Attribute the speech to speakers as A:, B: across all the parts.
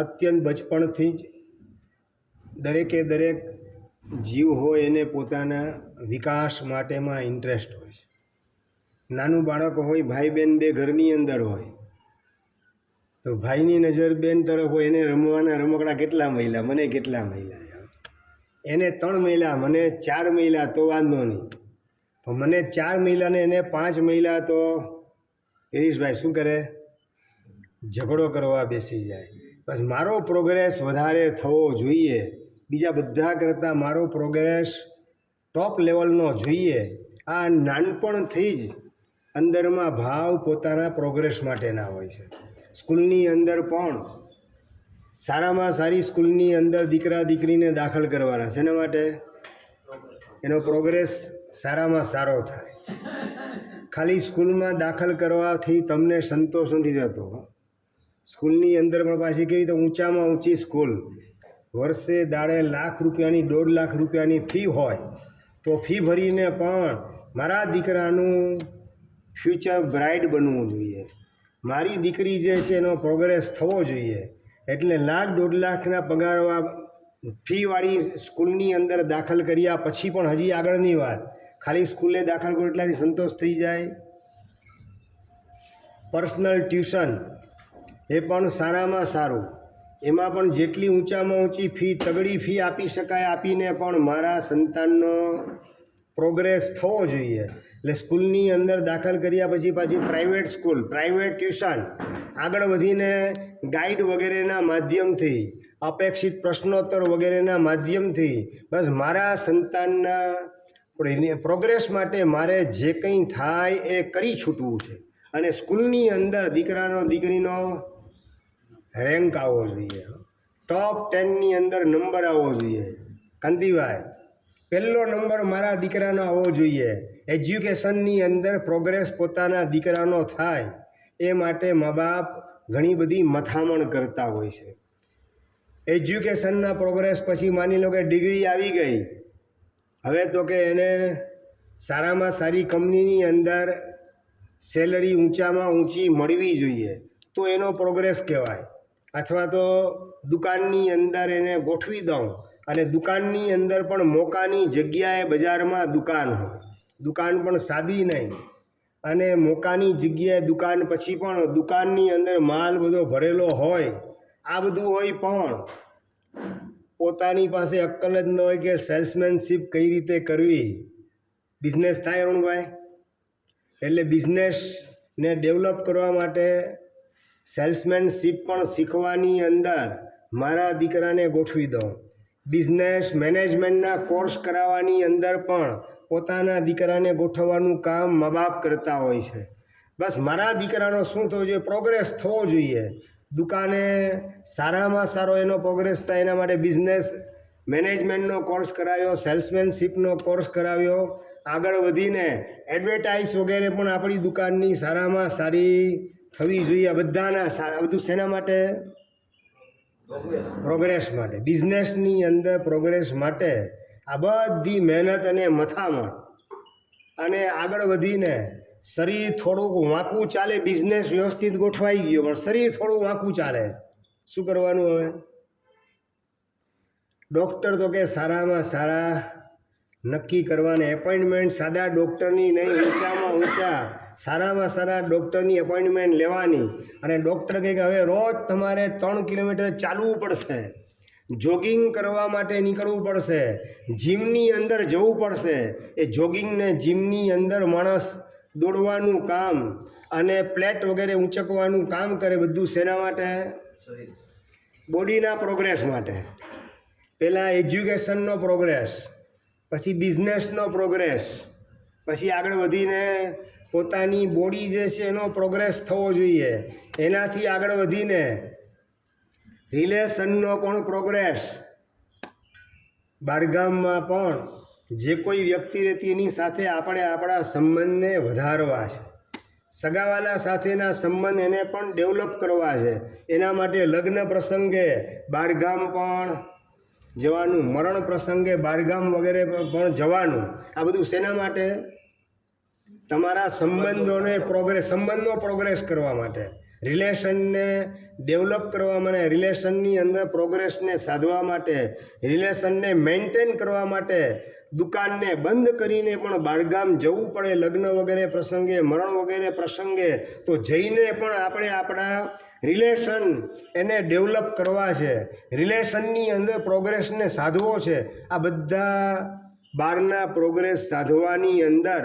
A: અત્યંત બચપણથી જ દરેકે દરેક જીવ હોય એને પોતાના વિકાસ માટેમાં ઇન્ટરેસ્ટ હોય છે. નાનું બાળક હોય, ભાઈ બહેન બે ઘરની અંદર હોય તો ભાઈની નજર બેન તરફ હોય, એને રમવાના રમકડા કેટલા મળ્યા, મને કેટલા મળ્યા, એને 3 મળ્યા, મને 4 મળ્યા તો વાંધો નહીં, પણ મને 4 મળ્યા ને એને 5 મળ્યા તો ગિરીશભાઈ શું કરે? ઝઘડો કરવા બેસી જાય. બસ મારો પ્રોગ્રેસ વધારે થવો જોઈએ, બીજા બધા કરતાં મારો પ્રોગ્રેસ ટોપ લેવલનો જોઈએ. આ નાનપણથી જ અંદરમાં ભાવ પોતાના પ્રોગ્રેસ માટેના હોય છે. સ્કૂલની અંદર પણ સારામાં સારી સ્કૂલની અંદર દીકરા દીકરીને દાખલ કરવાના છે. એના માટે એનો પ્રોગ્રેસ સારામાં સારો થાય. ખાલી સ્કૂલમાં દાખલ કરવાથી તમને સંતોષ નથી થતો. સ્કૂલની અંદર પણ પાછી કેવી તો ઊંચામાં ઊંચી સ્કૂલ, વર્ષે દાડે લાખ રૂપિયાની 1.5 લાખ રૂપિયાની ફી હોય તો ફી ભરીને પણ મારા દીકરાનું ફ્યુચર બ્રાઇટ બનવું જોઈએ, મારી દીકરી જે છે એનો પ્રોગ્રેસ થવો જોઈએ. એટલે 1 લાખ 1.5 લાખના પગારવા ફીવાળી સ્કૂલની અંદર દાખલ કર્યા પછી પણ હજી આગળની વાત, ખાલી સ્કૂલે દાખલ કરો એટલાથી સંતોષ થઈ જાય. પર્સનલ ટ્યુશન એ પણ સારામાં સારું, એમાં પણ જેટલી ઊંચામાં ઊંચી ફી, તગડી ફી આપી શકાય આપીને પણ મારા સંતાનનો પ્રોગ્રેસ થવો જોઈએ. એટલે સ્કૂલની અંદર દાખલ કર્યા પછી પાછી પ્રાઇવેટ સ્કૂલ, પ્રાઇવેટ ટ્યુશન, આગળ વધીને ગાઈડ વગેરેના માધ્યમથી, અપેક્ષિત પ્રશ્નોત્તર વગેરેના માધ્યમથી બસ મારા સંતાનના પ્રોગ્રેસ માટે મારે જે કંઈ થાય એ કરી છૂટવું છે. અને સ્કૂલની અંદર દીકરાનો દીકરીનો રેન્ક આવવો જોઈએ, ટોપ 10ની અંદર નંબર આવવો જોઈએ. કાંતિભાઈ, પહેલો નંબર મારા દીકરાનો આવવો જોઈએ. એજ્યુકેશનની અંદર પ્રોગ્રેસ પોતાના દીકરાનો થાય એ માટે મા બાપ ઘણી બધી મથામણ કરતા હોય છે. એજ્યુકેશનના પ્રોગ્રેસ પછી માની લો કે ડિગ્રી આવી ગઈ, હવે તો કે એને સારામાં સારી કંપનીની અંદર સેલરી ઊંચામાં ઊંચી મળવી જોઈએ તો એનો પ્રોગ્રેસ કહેવાય. અથવા તો દુકાનની અંદર એને ગોઠવી દઉં અને દુકાનની અંદર પણ મોકાની જગ્યાએ બજારમાં દુકાન હોય, દુકાન પણ સાદી નહીં, અને મોકાની જગ્યાએ દુકાન પછી પણ દુકાનની અંદર માલ બધો ભરેલો હોય, આ બધું હોય પણ પોતાની પાસે અક્કલ જ ન હોય કે સેલ્સમેનશીપ કઈ રીતે કરવી. બિઝનેસ થાય અરુણભાઈ? એટલે બિઝનેસને ડેવલપ કરવા માટે સેલ્સમેનશીપ પણ શીખવાની અંદર મારા દીકરાને ગોઠવી દઉં. બિઝનેસ મેનેજમેન્ટના કોર્સ કરાવવાની અંદર પણ પોતાના દીકરાને ગોઠવવાનું કામ મા બાપ કરતા હોય છે. બસ મારા દીકરાનો શું થવો જોઈએ? પ્રોગ્રેસ થવો જોઈએ. દુકાને સારામાં સારો એનો પ્રોગ્રેસ થાય એના માટે બિઝનેસ મેનેજમેન્ટનો કોર્સ કરાવ્યો, સેલ્સમેનશીપનો કોર્સ કરાવ્યો. આગળ વધીને એડવર્ટાઇઝ વગેરે પણ આપણી દુકાનની સારામાં સારી થવી જોઈએ. બધાના બધું શેના માટે? પ્રોગ્રેસ માટે. બિઝનેસની અંદર પ્રોગ્રેસ માટે આ બધી મહેનત અને મથામણ, અને આગળ વધીને શરીર થોડુંક વાંકું ચાલે, બિઝનેસ વ્યવસ્થિત ગોઠવાઈ ગયો પણ શરીર થોડું વાંકું ચાલે, શું કરવાનું? હવે ડૉક્ટર તો કે સારામાં સારા નક્કી કરવાને એપોઇન્ટમેન્ટ સાદા ડૉક્ટરની નહીં, ઊંચામાં ઊંચા સારામાં સારા ડૉક્ટરની એપોઇન્ટમેન્ટ લેવાની. અને ડૉક્ટર કહે કે હવે રોજ તમારે 3 કિલોમીટર ચાલવું પડશે, જોગિંગ કરવા માટે નીકળવું પડશે, જીમની અંદર જવું પડશે. એ જોગિંગને જીમની અંદર માણસ દોડવાનું કામ અને પ્લેટ વગેરે ઊંચકવાનું કામ કરે, બધું શેના માટે? બોડીના પ્રોગ્રેસ માટે. પહેલાં એજ્યુકેશનનો પ્રોગ્રેસ, પછી બિઝનેસનો પ્રોગ્રેસ, પછી આગળ વધીને પોતાની બોડી જે છે એનો પ્રોગ્રેસ થવો જોઈએ. એનાથી આગળ વધીને રિલેશનનો પણ પ્રોગ્રેસ. બહારગામમાં પણ જે કોઈ વ્યક્તિ રહેતી એની સાથે આપણે આપણા સંબંધને વધારવા છે, સગાવાલા સાથેના સંબંધ એને પણ ડેવલપ કરવા છે. એના માટે લગ્ન પ્રસંગે બહારગામ પણ જવાનું, મરણ પ્રસંગે બહારગામ વગેરે પણ જવાનું. આ બધું શેના માટે? તમારા સંબંધોને પ્રોગ્રેસ, સંબંધનો પ્રોગ્રેસ કરવા માટે. રિલેશનને ડેવલપ કરવા માટે, રિલેશનની અંદર પ્રોગ્રેસને સાધવા માટે, રિલેશનને મેન્ટેન કરવા માટે દુકાનને બંધ કરીને પણ બહારગામ જવું પડે, લગ્ન વગેરે પ્રસંગે, મરણ વગેરે પ્રસંગે, તો જઈને પણ આપણે આપણા રિલેશન એને ડેવલપ કરવા છે, રિલેશનની અંદર પ્રોગ્રેસને સાધવો છે. આ બધા બહારના પ્રોગ્રેસ સાધવાની અંદર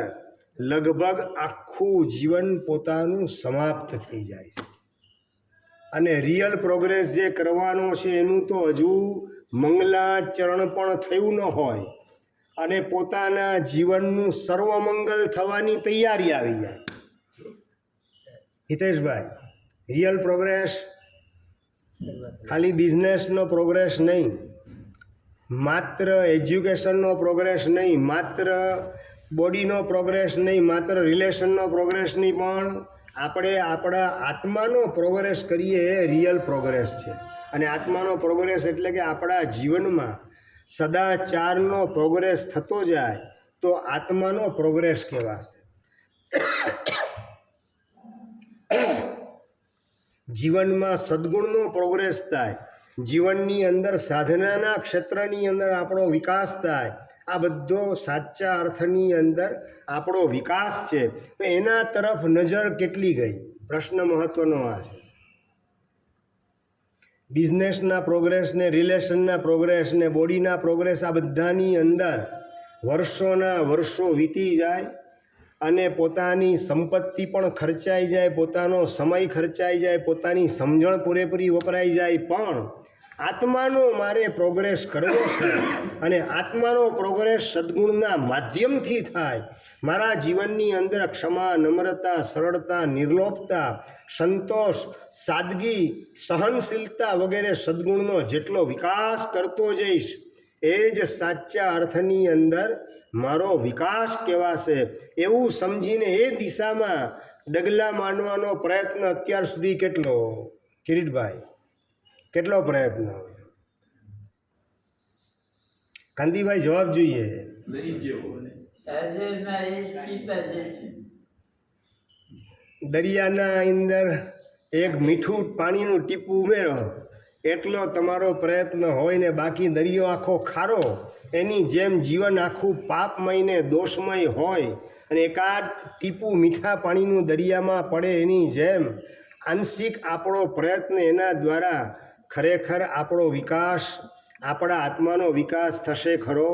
A: લગભગ આખું જીવન પોતાનું સમાપ્ત થઈ જાય છે. અને રિયલ પ્રોગ્રેસ જે કરવાનો છે એનું તો હજુ મંગલાચરણ પણ થયું ન હોય અને પોતાના જીવનનું સર્વમંગલ થવાની તૈયારી આવી જાય. હિતેશભાઈ, રિયલ પ્રોગ્રેસ ખાલી બિઝનેસનો પ્રોગ્રેસ નહીં, માત્ર એજ્યુકેશનનો પ્રોગ્રેસ નહીં, માત્ર બોડીનો પ્રોગ્રેસ નહીં, માત્ર રિલેશનનો પ્રોગ્રેસ નહીં, પણ આપણે આપણા આત્માનો પ્રોગ્રેસ કરીએ એ રિયલ પ્રોગ્રેસ છે. અને આત્માનો પ્રોગ્રેસ એટલે કે આપણા જીવનમાં સદાચારનો પ્રોગ્રેસ થતો જાય તો આત્માનો પ્રોગ્રેસ કહેવાશે. જીવનમાં સદ્ગુણનો પ્રોગ્રેસ થાય, જીવનની અંદર સાધનાના ક્ષેત્રની અંદર આપણો વિકાસ થાય, આ બધો સાચા અર્થની અંદર આપણો વિકાસ છે. તો એના તરફ નજર કેટલી ગઈ? પ્રશ્ન મહત્વનો આ છે. બિઝનેસના પ્રોગ્રેસને, રિલેશનના પ્રોગ્રેસને, બોડીના પ્રોગ્રેસ, આ બધાની અંદર વર્ષોના વર્ષો વીતી જાય અને પોતાની સંપત્તિ પણ ખર્ચાઈ જાય, પોતાનો સમય ખર્ચાઈ જાય, પોતાની સમજણ પૂરેપૂરી વપરાઈ જાય, પણ આત્માનો મારે પ્રોગ્રેસ કરવો છે અને આત્માનો પ્રોગ્રેસ સદ્ગુણના માધ્યમથી થાય. મારા જીવનની અંદર ક્ષમા, નમ્રતા, સરળતા, નિર્લોપતા, સંતોષ, સાદગી, સહનશીલતા વગેરે સદ્ગુણનો જેટલો વિકાસ કરતો જઈશ એ જ સાચા અર્થની અંદર મારો વિકાસ કહેવાશે. એવું સમજીને એ દિશામાં ડગલા માંડવાનો પ્રયત્ન અત્યાર સુધી કેટલો, કિરીટભાઈ, કેટલો પ્રયત્ન? કાંતિભાઈ જવાબ જોઈએ. દરિયાના અંદર એક મીઠું પાણીનું ટીપું ઉમેરો એટલો તમારો પ્રયત્ન હોય ને બાકી દરિયો આખો ખારો, એની જેમ જીવન આખું પાપમય ને દોષમય હોય અને એકાદ ટીપું મીઠા પાણીનું દરિયામાં પડે એની જેમ આંશિક આપણો પ્રયત્ન એના દ્વારા ખરેખર આપણો વિકાસ, આપણા આત્માનો વિકાસ થશે ખરો?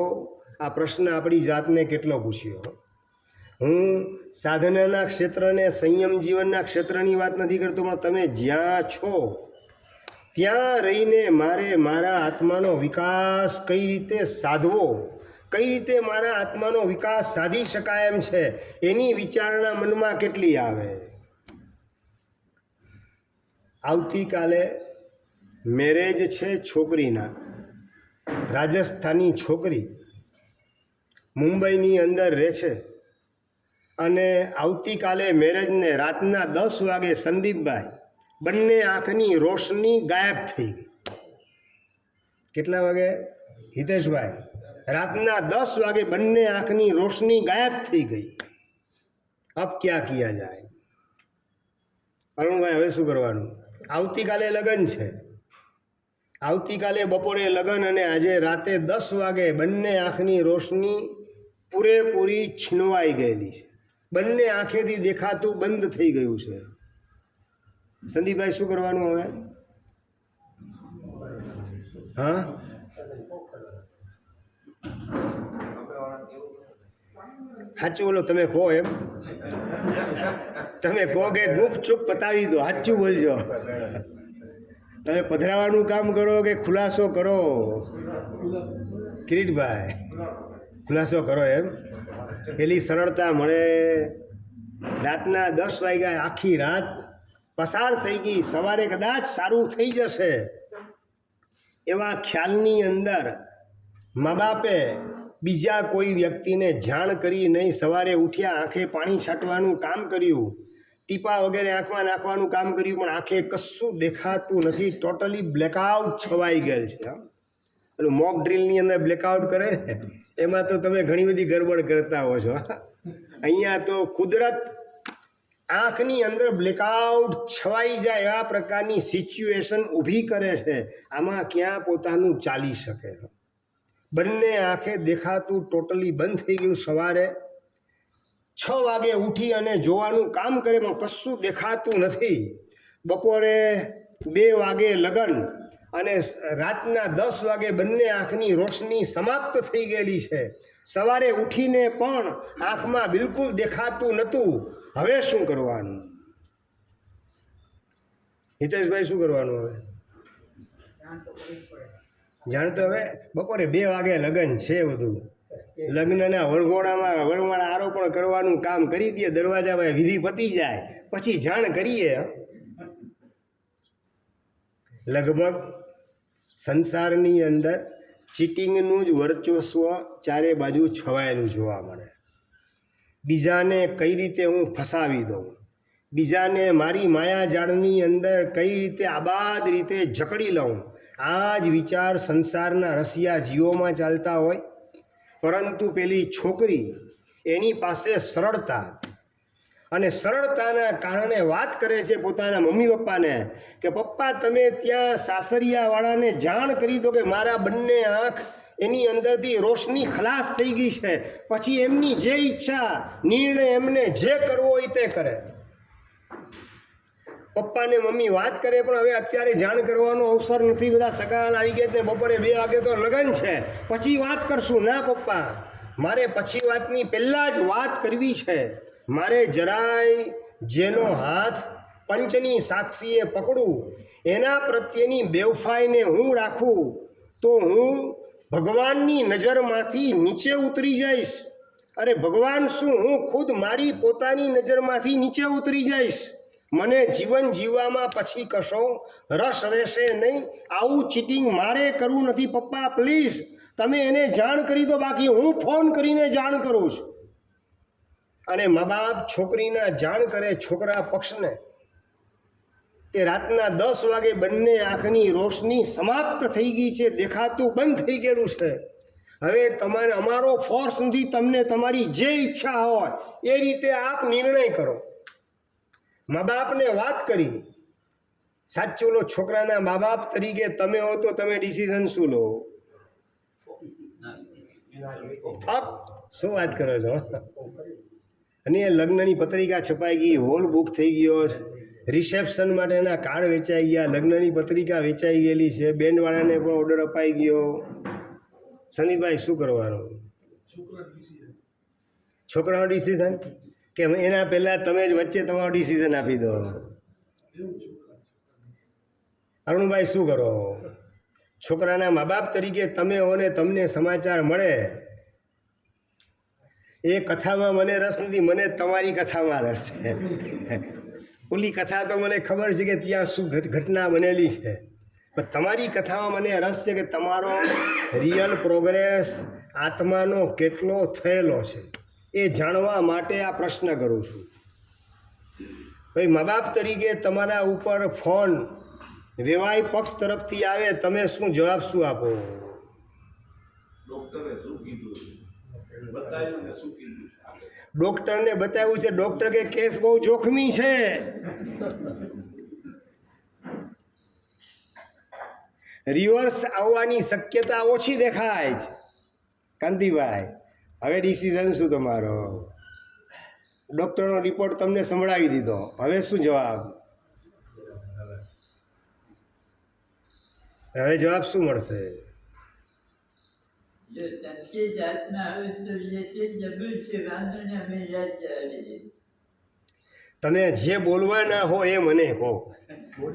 A: આ પ્રશ્ન આપણી જાતને કેટલો પૂછ્યો. હું સાધનાના ક્ષેત્રને, સંયમ જીવનના ક્ષેત્રની વાત નથી કરતો, પણ તમે જ્યાં છો ત્યાં રહીને મારે મારા આત્માનો વિકાસ કઈ રીતે સાધવો, કઈ રીતે મારા આત્માનો વિકાસ સાધી શકાય એમ છે એની વિચારણા મનમાં કેટલી આવે. આવતીકાલે મેરેજ છે છોકરીના, રાજસ્થાની છોકરી મુંબઈની અંદર રહે છે અને આવતીકાલે મેરેજને રાતના 10 વાગે સંદીપભાઈ બંને આંખની રોશની ગાયબ થઈ ગઈ. કેટલા વાગે હિતેશભાઈ? રાતના 10 વાગે બંને આંખની રોશની ગાયબ થઈ ગઈ. અબ ક્યાં કિયા જાય? અરુણભાઈ હવે શું કરવાનું? આવતીકાલે લગ્ન છે, આવતીકાલે બપોરે લગ્ન અને આજે રાતે 10 વાગે બંને આંખની રોશની પૂરેપૂરી છીનવાઈ ગયેલી છે, બંને આંખેથી દેખાતું બંધ થઈ ગયું છે. સંદીપભાઈ શું કરવાનું હવે? હા, સાચું બોલો, તમે કહો એમ, તમે કહો કે ગુપચુપ પતાવી દો, સાચું બોલજો. તમે પધરાવાનું કામ કરો કે ખુલાસો કરો? કિરીટભાઈ ખુલાસો કરો એમ. પેલી સરળતા મળે. રાતના 10 વાગ્યા, આખી રાત પસાર થઈ ગઈ, સવારે કદાચ સારું થઈ જશે એવા ખ્યાલની અંદર મા બાપે બીજા કોઈ વ્યક્તિને જાણ કરી નહીં. સવારે ઉઠ્યા, આંખે પાણી છાંટવાનું કામ કર્યું, ટીપા વગેરે આંખમાં નાખવાનું કામ કર્યું, પણ આંખે કશું દેખાતું નથી. ટોટલી બ્લેકઆઉટ છવાઈ ગયેલ છે. પેલું મોક ડ્રીલની અંદર બ્લેકઆઉટ કરે ને એમાં તો તમે ઘણી બધી ગરબડ કરતા હો છો. અહીંયા તો કુદરત આંખની અંદર બ્લેકઆઉટ છવાઈ જાય એવા પ્રકારની સિચ્યુએશન ઊભી કરે છે. આમાં ક્યાં પોતાનું ચાલી શકે? બંને આંખે દેખાતું ટોટલી બંધ થઈ ગયું. સવારે 6 વાગે ઉઠી અને જોવાનું કામ કરે પણ કશું દેખાતું નથી. બપોરે 2 વાગે લગન અને રાતના 10 વાગે બંને આંખની રોશની સમાપ્ત થઈ ગયેલી છે. સવારે ઉઠીને પણ આંખમાં બિલકુલ દેખાતું નહોતું. હવે શું કરવાનું? હિતેશભાઈ શું કરવાનું? હવે જાણતો હવે બપોરે 2 વાગે લગ્ન છે. બધું લગ્નના વરઘોડામાં આરોપણ કરવાનું કામ કરી દે. દરવાજામાં વિધિ પતી જાય પછી જાણ કરીએ. લગભગ સંસારની અંદર ચીટિંગનું જ વર્ચસ્વ ચારે બાજુ છવાયેલું જોવા મળે. બીજાને કઈ રીતે હું ફસાવી દઉં, બીજાને મારી માયાજાળની અંદર કઈ રીતે આબાદ રીતે જકડી લઉં, આ જ વિચાર સંસારના રસિયા જીવોમાં ચાલતા હોય. પરંતુ પેલી છોકરી, એની પાસે સરળતા, અને સરળતાના કારણે વાત કરે છે પોતાના મમ્મી પપ્પાને કે પપ્પા તમે ત્યાં સાસરિયાવાળાને જાણ કરી દો કે મારા બંને આંખ એની અંદરથી રોશની ખલાસ થઈ ગઈ છે. પછી એમની જે ઈચ્છા, નિર્ણય એમને જે કરવો હોય તે કરે. પપ્પાને મમ્મી વાત કરે પણ હવે અત્યારે જાણ કરવાનો અવસર નથી. બધા સગા આવી ગયા. બપોરે 2 વાગે તો લગ્ન છે, પછી વાત કરશું. ના પપ્પા, મારે પછી વાતની પહેલાં જ વાત કરવી છે. મારે જરાય જેનો હાથ પંચની સાક્ષીએ પકડું, એના પ્રત્યેની બેવફાઈને હું રાખું તો હું ભગવાનની નજરમાંથી નીચે ઉતરી જઈશ. અરે ભગવાન શું, હું ખુદ મારી પોતાની નજરમાંથી નીચે ઉતરી જઈશ. મને જીવન જીવવામાં પછી કશો રસ રહેશે નહીં. આવું ચીટિંગ મારે કરવું નથી. પપ્પા પ્લીઝ તમે એને જાણ કરી દો, બાકી હું ફોન કરીને જાણ કરું છું. અને મા બાપ છોકરીના જાણ કરે છોકરા પક્ષને કે રાતના 10 વાગે બંને આંખની રોશની સમાપ્ત થઈ ગઈ છે, દેખાતું બંધ થઈ ગયેલું છે. હવે તમારે અમારો ફોર્સ નથી. તમને તમારી જે ઈચ્છા હોય એ રીતે આપ નિર્ણય કરો. મા બાપને વાત કરી. સાચું લો, છોકરાના મા બાપ તરીકે તમે હો તો તમે ડિસિઝન શું લો? શું વાત કરો છો? અને એ લગ્નની પત્રિકા છપાઈ ગઈ, હોલ બુક થઈ ગયો, રિસેપ્શન માટેના કાર્ડ વેચાઈ ગયા, લગ્નની પત્રિકા વેચાઈ ગયેલી છે, બેન્ડવાળાને પણ ઓર્ડર અપાઈ ગયો. સંદીપભાઈ શું કરવાનું? છોકરાનો ડિસિઝન કે એના પહેલાં તમે જ વચ્ચે તમારો ડિસિઝન આપી દો? અરુણભાઈ શું કરો? છોકરાના મા બાપ તરીકે તમે હો ને તમને સમાચાર મળે એ કથામાં મને રસ નથી, મને તમારી કથામાં રસ છે. ઓલી કથા તો મને ખબર છે કે ત્યાં શું ઘટના બનેલી છે, પણ તમારી કથામાં મને રસ છે કે તમારો રિયલ પ્રોગ્રેસ આત્માનો કેટલો થયેલો છે એ જાણવા માટે આ પ્રશ્ન કરું છું. ભાઈ મા બાપ તરીકે તમારા ઉપર ફોન વેવાઈ પક્ષ તરફથી આવે, તમે શું જવાબ શું આપો?
B: ડોક્ટરે શું કીધું?
A: ડોક્ટરને બતાવ્યું છે, ડોક્ટર કે કેસ બહુ જોખમી છે. રિવર્સ આવવાની શક્યતા ઓછી દેખાય છે. કાંતિભાઈ હવે ડિસિઝન શું તમારો? ડોક્ટરનો રિપોર્ટ તમને સંભળાવી દીધો, હવે શું જવાબ? હવે જવાબ શું મળશે? તમે જે બોલવાના હો એ મને કહો,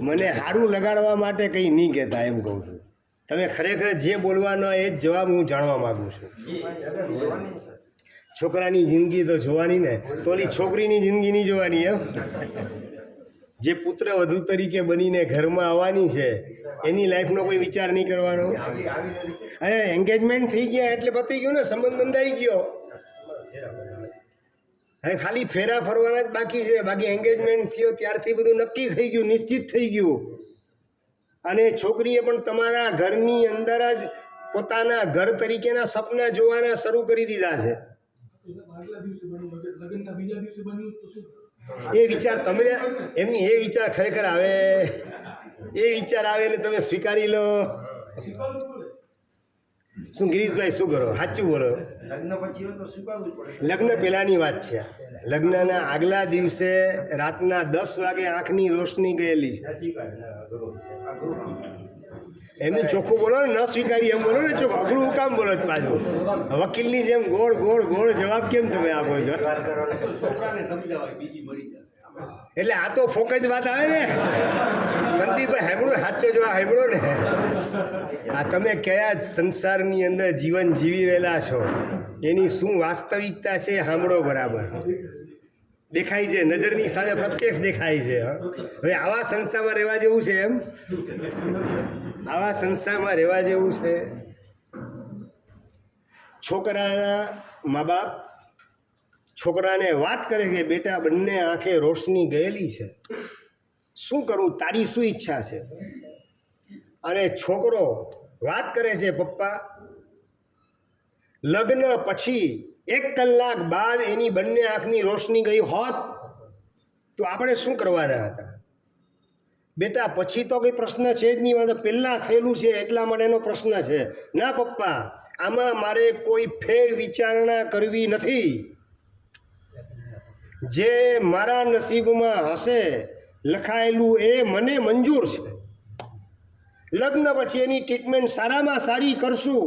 A: મને સારું લગાડવા માટે કંઈ નહીં કહેતા, એમ કહું છું. તમે ખરેખર જે બોલવાના એ જ જવાબ હું જાણવા માગું છું. છોકરાની જિંદગી તો જોવાની ને, તો ઓલી છોકરીની જિંદગી નહીં જોવાની એમ? જે પુત્ર વધુ તરીકે બનીને ઘરમાં આવવાની છે એની લાઈફનો કોઈ વિચાર નહીં કરવાનો? અરે એન્ગેજમેન્ટ થઈ ગયા એટલે પતી ગયું ને, સંબંધ બંધાઈ ગયો. હવે ખાલી ફેરા ફરવાના જ બાકી છે, બાકી એન્ગેજમેન્ટ થયો ત્યારથી બધું નક્કી થઈ ગયું, નિશ્ચિત થઈ ગયું. અને છોકરીએ પણ તમારા ઘરની અંદર જ પોતાના ઘર તરીકેના સપના જોવાના શરૂ કરી દીધા છે. એ વિચાર તમને એમની એ વિચાર ખરેખર આવે, એ વિચાર આવે ને તમે સ્વીકારી લો. શું ગિરીશભાઈ શું કરો? સાચું બોલો. લગ્ન પહેલાંની વાત છે. લગ્નના આગલા દિવસે રાતના 10 વાગે આંખની રોશની ગયેલી છે. એમની ચોખ્ખું બોલો ને, ન સ્વીકારી એમ બોલો ને. ચોખ્ખું અઘરું કામ બોલો જ પાછું? વકીલની જેમ ગોળ ગોળ ગોળ જવાબ કેમ તમે આપો છો? એટલે આ તો ફોક જ વાત આવે ને. સંદીપભાઈ સાંભળો, સાચો જવાબ સાંભળો ને. આ તમે કયા સંસારની અંદર જીવન જીવી રહેલા છો, એની શું વાસ્તવિકતા છે સાંભળો બરાબર. દેખાય છે, નજરની સામે પ્રત્યક્ષ દેખાય છે. હવે આવા સંસ્થામાં રહેવા જેવું છે એમ? આવા સંસ્થામાં રહેવા જેવું છે? છોકરાના મા બાપ છોકરાને વાત કરે કે બેટા બંને આંખે રોશની ગયેલી છે, શું કરું, તારી શું ઈચ્છા છે? અને છોકરો વાત કરે છે પપ્પા લગ્ન પછી 1 કલાક બાદ એની બંને આંખની રોશની ગઈ હોત તો આપણે શું કરવાના હતા? બેટા પછી તો કંઈ પ્રશ્ન છે જ નહીં, વાંધો પહેલાં થયેલું છે એટલા માટેનો પ્રશ્ન છે. ના પપ્પા, આમાં મારે કોઈ ફેર વિચારણા કરવી નથી. જે મારા નસીબમાં હશે લખાયેલું એ મને મંજૂર છે. લગ્ન પછી એની ટ્રીટમેન્ટ સારામાં સારી કરશું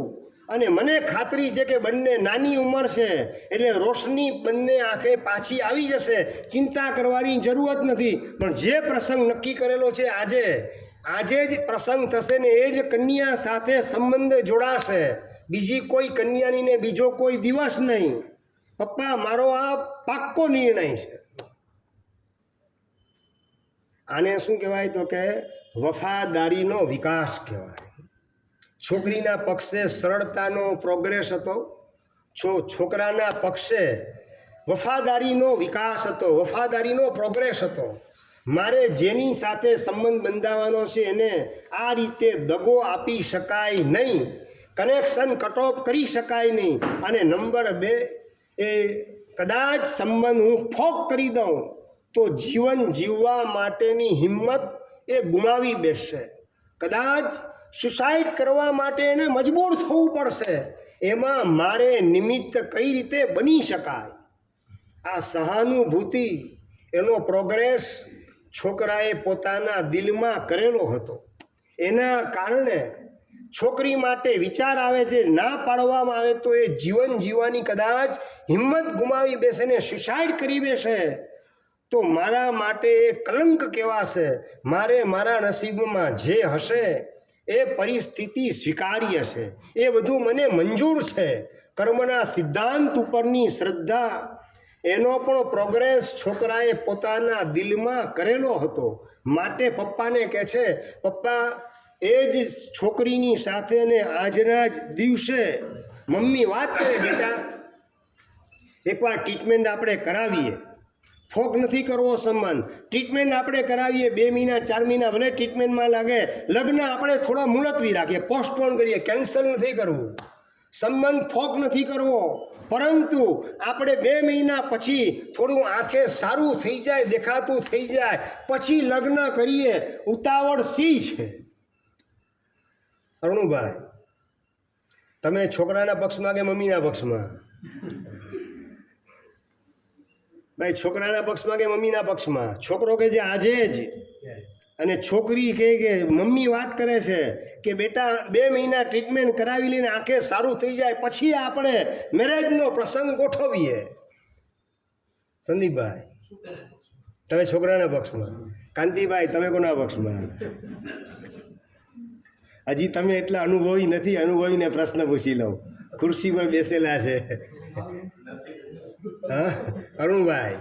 A: અને મને ખાતરી છે કે બંને નાની ઉંમર છે એટલે રોશની બંને આંખે પાછી આવી જશે, ચિંતા કરવાની જરૂરત નથી. પણ જે પ્રસંગ નક્કી કરેલો છે આજે જ પ્રસંગ થશે ને એ જ કન્યા સાથે સંબંધ જોડાશે, બીજી કોઈ કન્યાની ને બીજો કોઈ દિવસ નહીં. પપ્પા મારો આ પાક્કો નિર્ણય છે. આને શું કહેવાય તો કે વફાદારીનો વિકાસ કહેવાય. છોકરીના પક્ષે સરળતાનો પ્રોગ્રેસ હતો, છોકરાના પક્ષે વફાદારીનો વિકાસ હતો, વફાદારીનો પ્રોગ્રેસ હતો. મારે જેની સાથે સંબંધ બંધાવવાનો છે એને આ રીતે દગો આપી શકાય નહીં, કનેક્શન કટ ઓફ કરી શકાય નહીં. અને નંબર 2, એ કદાચ સંબંધ હું ફોક કરી દઉં તો જીવન જીવવા માટેની હિંમત એ ગુમાવી બેસશે. કદાચ સુસાઇડ કરવા માટે એને મજબૂર થવું પડશે. એમાં મારે નિમિત્ત કઈ રીતે બની શકાય? આ સહાનુભૂતિ એનો પ્રોગ્રેસ છોકરાએ પોતાના દિલમાં કરેલો હતો. એના કારણે છોકરી માટે વિચાર આવે છે, ના પાડવામાં આવે તો એ જીવન જીવવાની કદાચ હિંમત ગુમાવી બેસે ને સુસાઇડ કરી બેસે તો મારા માટે એ કલંક કહેવાશે. મારે મારા નસીબમાં જે હશે એ પરિસ્થિતિ સ્વીકાર્ય છે, એ બધું મને મંજૂર છે. કર્મના સિદ્ધાંત ઉપરની શ્રદ્ધા એનો પણ પ્રોગ્રેસ છોકરાએ પોતાના દિલમાં કરેલો હતો. માટે પપ્પાને કહે છે, પપ્પા એ જ છોકરીની સાથે ને આજના જ દિવસે મમ્મી વાત કરે, બેટા એકવાર ટ્રીટમેન્ટ આપણે કરાવીએ. ફોક નથી કરવો સંબંધ, ટ્રીટમેન્ટ આપણે કરાવીએ. 2 મહિના 4 મહિના ભલે ટ્રીટમેન્ટમાં લાગે, લગ્ન આપણે થોડા મુલતવી રાખીએ, પોસ્ટપોન કરીએ, કેન્સલ નથી કરવું. સંબંધ ફોક નથી કરવો, પરંતુ આપણે 2 મહિના પછી થોડું આંખે સારું થઈ જાય, દેખાતું થઈ જાય પછી લગ્ન કરીએ. ઉતાવળ સી છે? અરુણભાઈ, તમે છોકરાના પક્ષમાં કે મમ્મીના પક્ષમાં? ભાઈ છોકરાના પક્ષમાં કે મમ્મીના પક્ષમાં? છોકરો કે જે આજે જ, અને છોકરી કહે કે મમ્મી વાત કરે છે કે બેટા 2 મહિના ટ્રીટમેન્ટ કરાવી લઈને આંખે સારું થઈ જાય પછી આપણે મેરેજનો પ્રસંગ ગોઠવીએ. સંદીપભાઈ તમે છોકરાના પક્ષમાં, કાંતિભાઈ તમે કોના પક્ષમાં? હજી તમે એટલા અનુભવી નથી, અનુભવીને પ્રશ્ન પૂછી લઉં. ખુરશી પર બેસેલા છે. હા અરુણભાઈ,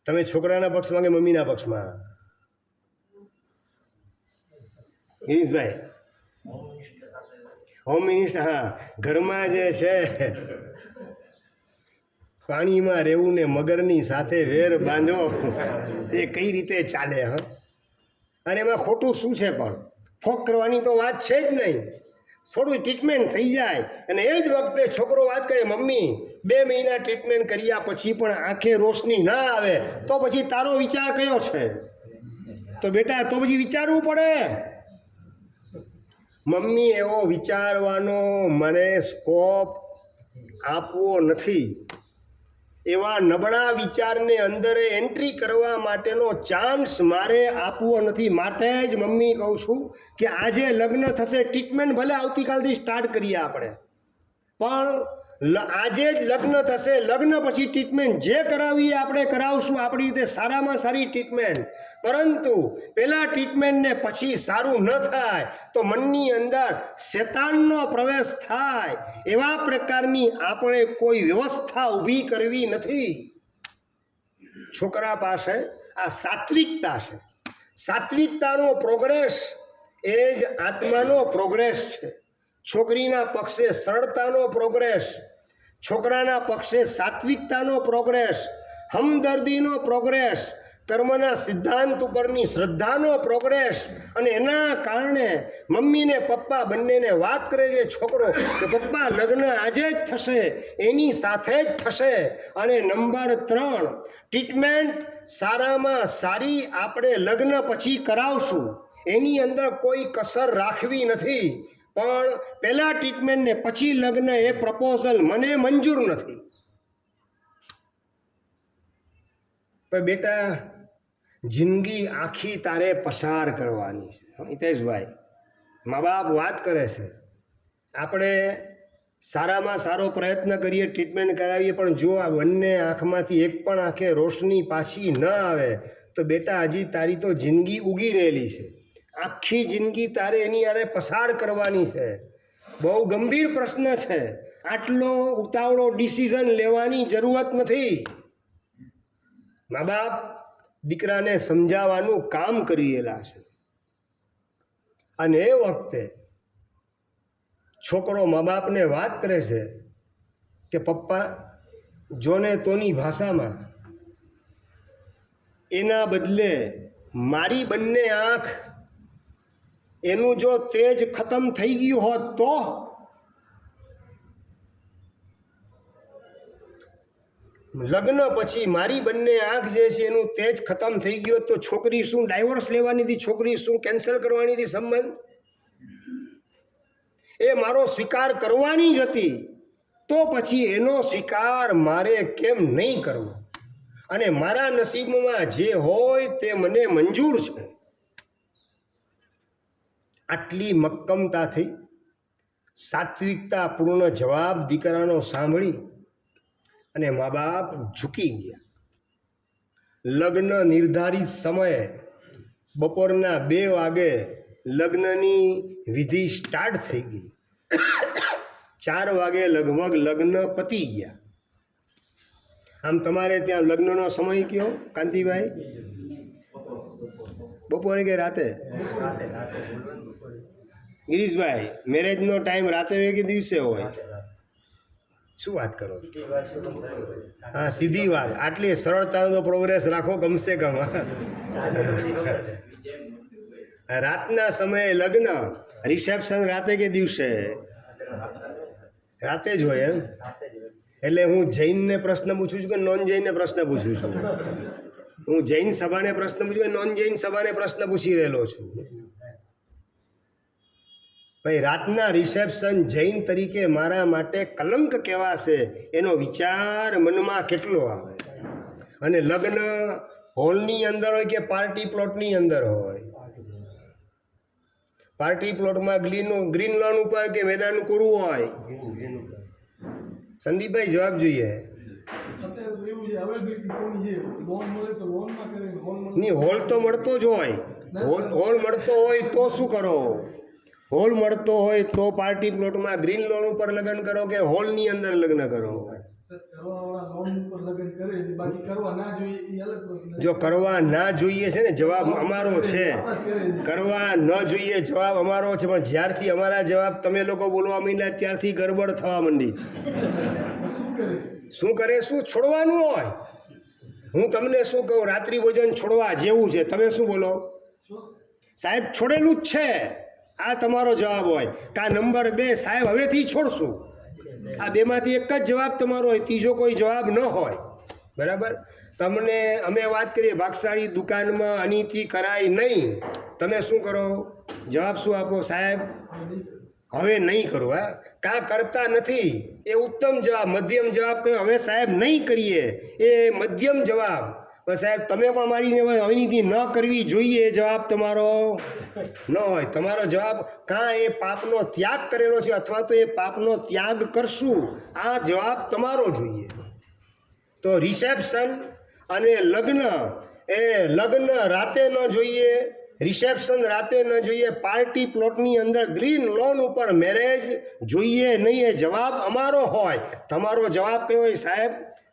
A: તમે છોકરાના પક્ષમાં કે મમ્મીના પક્ષમાં? Girishbhai home minister. હા, ઘરમાં જે છે પાણીમાં રહેવું ને મગરની સાથે વેર બાંધો એ કઈ રીતે ચાલે? હા, અને એમાં ખોટું શું છે? પણ ફોક કરવાની તો વાત છે જ નહીં. થોડું ટ્રીટમેન્ટ થઈ જાય અને એ જ વખતે છોકરો વાત કરે, મમ્મી 2 મહિના ટ્રીટમેન્ટ કર્યા પછી પણ આંખે રોશની ના આવે, તો પછી તારો વિચાર કયો છે? તો બેટા તો પછી વિચારવું પડે. મમ્મી એવો વિચારવાનો મને સ્કોપ આપવો નથી, એવા નબળા વિચારને અંદર એન્ટ્રી કરવા માટેનો ચાન્સ મારે આપવો નથી. માટે જ મમ્મી કહું છું કે આજે લગ્ન થશે, ટ્રીટમેન્ટ ભલે આવતીકાલથી સ્ટાર્ટ કરીએ આપણે, પણ આજે જ લગ્ન થશે, લગ્ન પછી ટ્રીટમેન્ટ જે કરાવીએ આપણે કરાવશું આપણી રીતે સારામાં સારી ટ્રીટમેન્ટ. પરંતુ પહેલાં ટ્રીટમેન્ટને પછી સારું ન થાય તો મનની અંદર શેતાનનો પ્રવેશ થાય, એવા પ્રકારની આપણે કોઈ વ્યવસ્થા ઊભી કરવી નથી. છોકરા પાસે આ સાત્વિકતા છે. સાત્વિકતાનો પ્રોગ્રેસ એ જ આત્માનો પ્રોગ્રેસ છે. છોકરીના પક્ષે સરળતાનો પ્રોગ્રેસ, છોકરાના પક્ષે સાત્વિકતાનો પ્રોગ્રેસ, હમદર્દીનો પ્રોગ્રેસ, કર્મના સિદ્ધાંત ઉપરની શ્રદ્ધાનો પ્રોગ્રેસ. અને એના કારણે મમ્મી ને પપ્પા બંનેને વાત કરે છે છોકરો કે પપ્પા લગ્ન આજે જ થશે, એની સાથે જ થશે. અને નંબર 3, ટ્રીટમેન્ટ સારામાં સારી આપણે લગ્ન પછી કરાવશું, એની અંદર કોઈ કસર રાખવી નથી. પણ પહેલાં ટ્રીટમેન્ટને પછી લગ્ન એ પ્રપોઝલ મને મંજૂર નથી. પણ બેટા જિંદગી આખી તારે પસાર કરવાની છે. હિતેશભાઈ, મા બાપ વાત કરે છે, આપણે સારામાં સારો પ્રયત્ન કરીએ, ટ્રીટમેન્ટ કરાવીએ, પણ જો આ બંને આંખમાંથી એક પણ આંખે રોશની પાછી ન આવે તો બેટા હજી તારી તો જિંદગી ઉગી રહેલી છે. આખી જિંદગી તારે એની આરે પસાર કરવાની છે. બહુ ગંભીર પ્રશ્ન છે. આટલો ઉતાવળો ડિસિઝન લેવાની જરૂરત નથી. મા બાપ દીકરાને સમજાવવાનું કામ કરી રહેલા છે. અને એ વખતે છોકરો મા બાપને વાત કરે છે કે પપ્પા જોને તોની ભાષામાં, એના બદલે મારી બંને આંખ, એનું જો તેજ ખતમ થઈ ગયું હોત તો? લગ્ન પછી મારી બંને આંખ જે છે એનું તેજ ખતમ થઈ ગયું તો છોકરી શું ડાયવોર્સ લેવાની હતી? છોકરી શું કેન્સલ કરવાની હતી સંબંધ? એ મારો સ્વીકાર કરવાની જ હતી, તો પછી એનો સ્વીકાર મારે કેમ નહીં કરવો? અને મારા નસીબમાં જે હોય તે મને મંજૂર છે. આટલી મક્કમતાથી સાત્વિકતાપૂર્ણ જવાબ દીકરાનો સાંભળી અને મા બાપ ઝૂકી ગયા. લગ્ન નિર્ધારિત સમયે બપોરના 2 વાગે લગ્નની વિધિ સ્ટાર્ટ થઈ ગઈ. 4 વાગે લગભગ લગ્ન પતી ગયા. આમ તમારે ત્યાં લગ્નનો સમય કયો કાંતિભાઈ? બપોરે કે રાતે? ગિરીશભાઈ, મેરેજનો ટાઈમ રાતે હોય કે દિવસે હોય? શું વાત કરો? હા, સીધી વાત. આટલી સરળતાનો પ્રોગ્રેસ રાખો કમસે કમ. રાતના સમયે લગ્ન, રિસેપ્શન રાતે કે દિવસે? રાતે જ હોય એમ? એટલે હું જૈનને પ્રશ્ન પૂછું છું કે નોન જૈનને પ્રશ્ન પૂછું છું? હું જૈન સભાને પ્રશ્ન પૂછું કે નોન જૈન સભાને પ્રશ્ન પૂછી રહેલો છું? ભાઈ, રાતના રિસેપ્શન જૈન તરીકે મારા માટે કલંક કહેવાશે, એનો વિચાર મનમાં કેટલો આવે? અને લગ્ન હોલની અંદર હોય કે પાર્ટી પ્લોટની અંદર હોય? પાર્ટી પ્લોટમાં ગ્રીન લોન ઉપર કે મેદાન કોરું હોય? સંદીપભાઈ જવાબ જોઈએ. નહીં, હોલ તો મળતો જ હોય. હોલ મળતો હોય તો શું કરો? હોલ મળતો હોય તો પાર્ટી પ્લોટમાં ગ્રીન લોન ઉપર લગ્ન કરો કે હોલની અંદર લગ્ન કરો? જો કરવા ના જોઈએ છે ને, જવાબ અમારો છે. કરવા ન જોઈએ જવાબ અમારો છે, પણ જ્યારથી અમારા જવાબ તમે લોકો બોલવા માંડ્યા ત્યારથી ગડબડ થવા માંડી છે. શું કરે? શું છોડવાનું હોય? હું તમને શું કહું, રાત્રિ ભોજન છોડવા જેવું છે. તમે શું બોલો? સાહેબ છોડેલું જ છે. આ તમારો જવાબ હોય કે આ નંબર 2 સાહેબ હવેથી છોડશું. આ બેમાંથી એક જ જવાબ તમારો હોય, ત્રીજો કોઈ જવાબ ન હોય. બરાબર. તમને અમે વાત કરીએ ભાગશાળી દુકાનમાં અનીતિ કરાય નહીં, તમે શું કરો? જવાબ શું આપો? સાહેબ હવે નહીં કરો. હા, કાં કરતા નથી એ ઉત્તમ જવાબ. મધ્યમ જવાબ કયો? હવે સાહેબ નહીં કરીએ એ મધ્યમ જવાબ. પણ સાહેબ તમે પણ મારી અનીતિ ન કરવી જોઈએ એ જવાબ તમારો ન હોય. તમારો જવાબ કાં એ પાપનો ત્યાગ કરેલો છે અથવા તો એ પાપનો ત્યાગ કરશું, આ જવાબ તમારો જોઈએ. તો રિસેપ્શન અને લગ્ન, એ લગ્ન રાતે ન જોઈએ, રિસેપ્શન રાતે ન જોઈએ, પાર્ટી પ્લોટની અંદર ગ્રીન લોન ઉપર મેરેજ જોઈએ નહીં, એ જવાબ અમારો હોય. તમારો જવાબ કયો હોય? સાહેબ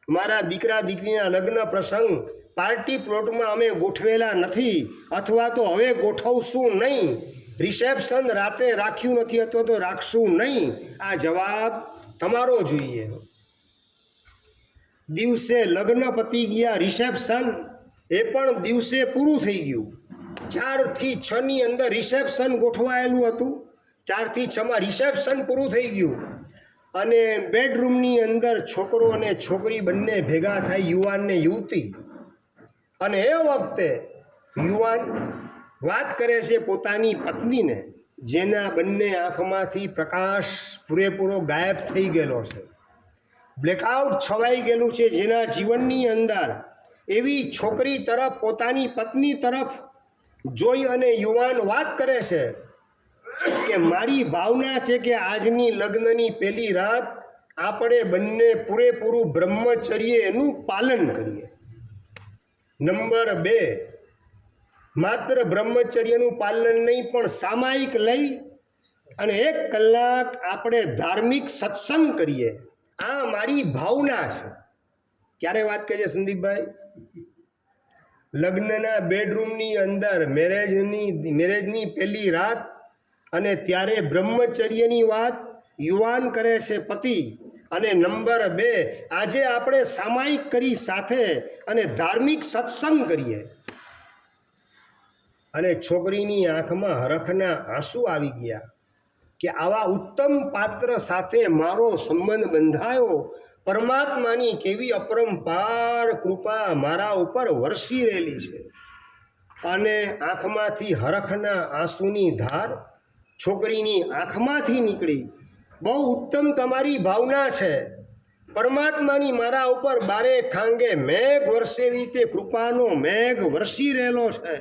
A: મારા દીકરા દીકરીના લગ્ન પ્રસંગ પાર્ટી પ્લોટમાં અમે ગોઠવેલા નથી અથવા તો હવે ગોઠવશું નહીં, રિસેપ્શન રાતે રાખ્યું નથી અથવા તો રાખશું નહીં, આ જવાબ તમારો જોઈએ. દિવસે લગ્ન પતી ગયા, રિસેપ્શન એ પણ દિવસે પૂરું થઈ ગયું. 4 થી 6 ની અંદર રિસેપ્શન ગોઠવાયેલું હતું, 4 થી 6 માં રિસેપ્શન પૂરું થઈ ગયું અને બેડરૂમની અંદર છોકરો અને છોકરી બંને ભેગા થાય, યુવાન ને યુવતી. અને એ વખતે યુવાન વાત કરે છે પોતાની પત્નીને, જેના બંને આંખમાંથી પ્રકાશ પૂરેપૂરો ગાયબ થઈ ગયેલો છે, બ્લેકઆઉટ છવાઈ ગયેલું છે જેના જીવનની અંદર. એવી છોકરી તરફ, પોતાની પત્ની તરફ જોઈ અને યુવાન વાત કરે છે કે મારી ભાવના છે કે આજની લગ્નની પહેલી રાત આપણે બંને પૂરેપૂરું બ્રહ્મચર્ય એનું પાલન કરીએ. નંબર 2, માત્ર બ્રહ્મચર્યનું પાલન નહીં પણ સામાયિક લઈ અને 1 કલાક આપણે ધાર્મિક સત્સંગ કરીએ. આ મારી ભાવના છે. ક્યારે વાત કરીએ સંદીપભાઈ? લગ્નના બેડરૂમની અંદર મેરેજની પહેલી રાત, અને ત્યારે બ્રહ્મચર્યની વાત યુવાન કરે છે પતિ. અને નંબર 2, આજે આપણે સામાયિક કરી સાથે અને ધાર્મિક સત્સંગ કરીએ. અને છોકરીની આંખમાં હરખના આંસુ આવી ગયા કે આવા ઉત્તમ પાત્ર સાથે મારો સંબંધ બંધાયો, પરમાત્માની કેવી અપરંપાર કૃપા મારા ઉપર વરસી રહેલી છે. અને આંખમાંથી હરખના આંસુની ધાર છોકરીની આંખમાંથી નીકળી. બહુ ઉત્તમ તમારી ભાવના છે. પરમાત્માની મારા ઉપર બારે ખાંગે મેઘ વરસેવી તે કૃપાનો મેઘ વરસી રહેલો છે.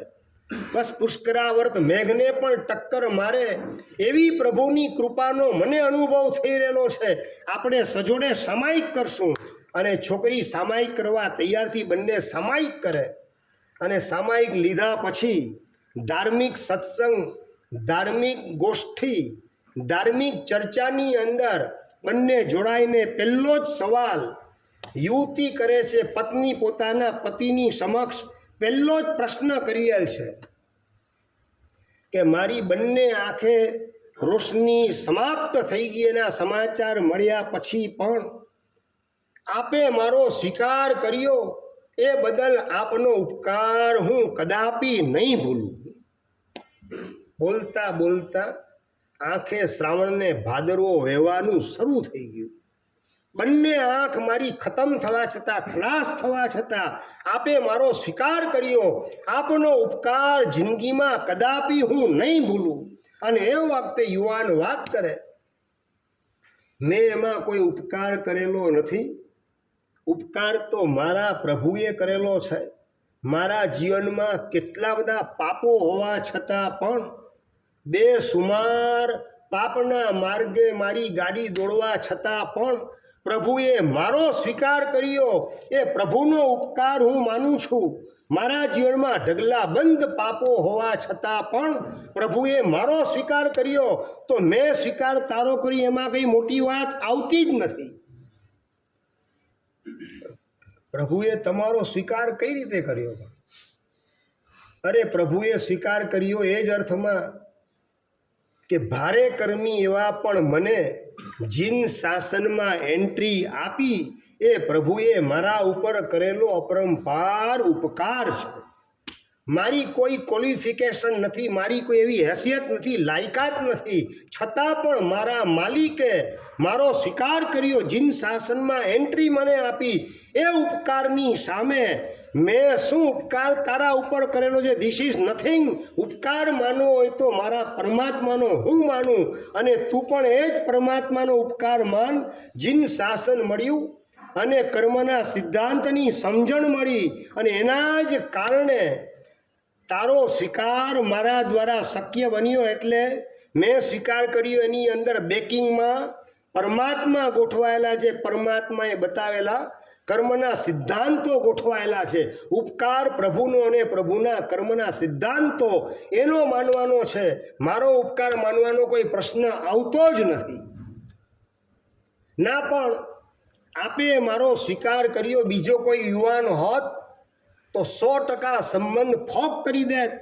A: બસ પુષ્કરાવર્ત મેઘને પણ ટક્કર મારે એવી પ્રભુની કૃપાનો મને અનુભવ થઈ રહેલો છે. આપણે સજોડે સામાયિક કરશું. અને છોકરી સામાયિક કરવા તૈયારથી બંને સામાયિક કરે. અને સામાયિક લીધા પછી ધાર્મિક સત્સંગ, ધાર્મિક ગોષ્ઠી, ધાર્મિક ચર્ચાની અંદર બંને જોડાઈને પહેલો જ સવાલ યુવતી કરે છે. પત્ની પોતાના પતિની સમક્ષ પહેલો જ પ્રશ્ન કરેલ છે કે મારી બંને આંખે રોશની સમાપ્ત થઈ ગઈ એના સમાચાર મળ્યા પછી પણ આપે મારો સ્વીકાર કર્યો, એ બદલ આપનો ઉપકાર હું કદાપી નહીં ભૂલું. બોલતા બોલતા આંખે શ્રાવણને ભાદરવો વહેવાનું શરૂ થઈ ગયું. બંને આંખ મારી ખતમ થવા છતાં, ખલાસ થવા છતાં આપે મારો સ્વીકાર કર્યો, આપનો ઉપકાર જિંદગીમાં કદાપી હું નહીં ભૂલું. અને એ વખતે યુવાન વાત કરે, મેં એમાં કોઈ ઉપકાર કરેલો નથી. ઉપકાર તો મારા પ્રભુએ કરેલો છે. મારા જીવનમાં કેટલા બધા પાપો હોવા છતાં પણ બેસુમાર પાપના માર્ગે મારી ગાડી દોડવા છતાં પણ પ્રભુએ મારો સ્વીકાર કર્યો. એ પ્રભુનો ઉપકાર હું માનું છું. મારા જીવનમાં ઢગલાબંધ પાપો હોવા છતાં પણ પ્રભુએ મારો સ્વીકાર કર્યો, તો મેં સ્વીકાર તારો કરી એમાં કંઈ મોટી વાત આવતી જ નથી. પ્રભુએ તમારો સ્વીકાર કઈ રીતે કર્યો? અરે પ્રભુએ સ્વીકાર કર્યો એ જ અર્થમાં કે ભારે કર્મી એવા પણ મને જીન શાસનમાં એન્ટ્રી આપી એ પ્રભુએ મારા ઉપર કરેલો અપરંપાર ઉપકાર છે. મારી કોઈ ક્વોલિફિકેશન નથી, મારી કોઈ એવી હેસિયત નથી, લાયકાત નથી, છતાં પણ મારા માલિકે મારો સ્વીકાર કર્યો, જીન શાસનમાં એન્ટ્રી મને આપી, એ ઉપકારની સામે મેં શું ઉપકાર તારા ઉપર કરેલો છે? This is nothing. ઉપકાર માનવો હોય તો મારા પરમાત્માનો હું માનું, અને તું પણ એ જ પરમાત્માનો ઉપકાર માન. જીન શાસન મળ્યું અને કર્મના સિદ્ધાંતની સમજણ મળી, અને એના જ કારણે તારો સ્વીકાર મારા દ્વારા શક્ય બન્યો. એટલે મેં સ્વીકાર કર્યો, એની અંદર બેકિંગમાં પરમાત્મા ગોઠવાયેલા છે, પરમાત્માએ બતાવેલા કર્મના સિદ્ધાંતો ગોઠવાયેલા છે. ઉપકાર પ્રભુનો અને પ્રભુના કર્મના સિદ્ધાંતો એનો માનવાનો છે. મારો ઉપકાર માનવાનો કોઈ પ્રશ્ન આવતો જ નથી. ના પણ આપે મારો સ્વીકાર કર્યો, બીજો કોઈ યુવાન હોત તો 100% સંબંધ ફોક કરી દેત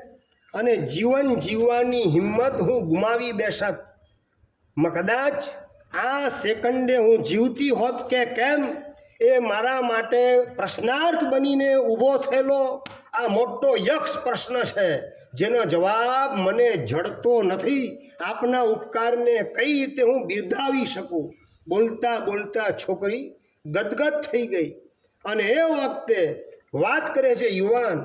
A: અને જીવન જીવવાની હિંમત હું ગુમાવી બેસત. કદાચ આ સેકન્ડે હું જીવતી હોત કે કેમ, એ મારા માટે પ્રશ્નાર્થ બનીને ઊભો થયેલો આ મોટો યક્ષ પ્રશ્ન છે, જેનો જવાબ મને જડતો નથી. આપના ઉપકારને કઈ રીતે હું બિરદાવી શકું? બોલતા બોલતા છોકરી ગદગદ થઈ ગઈ, અને એ વખતે વાત કરે છે યુવાન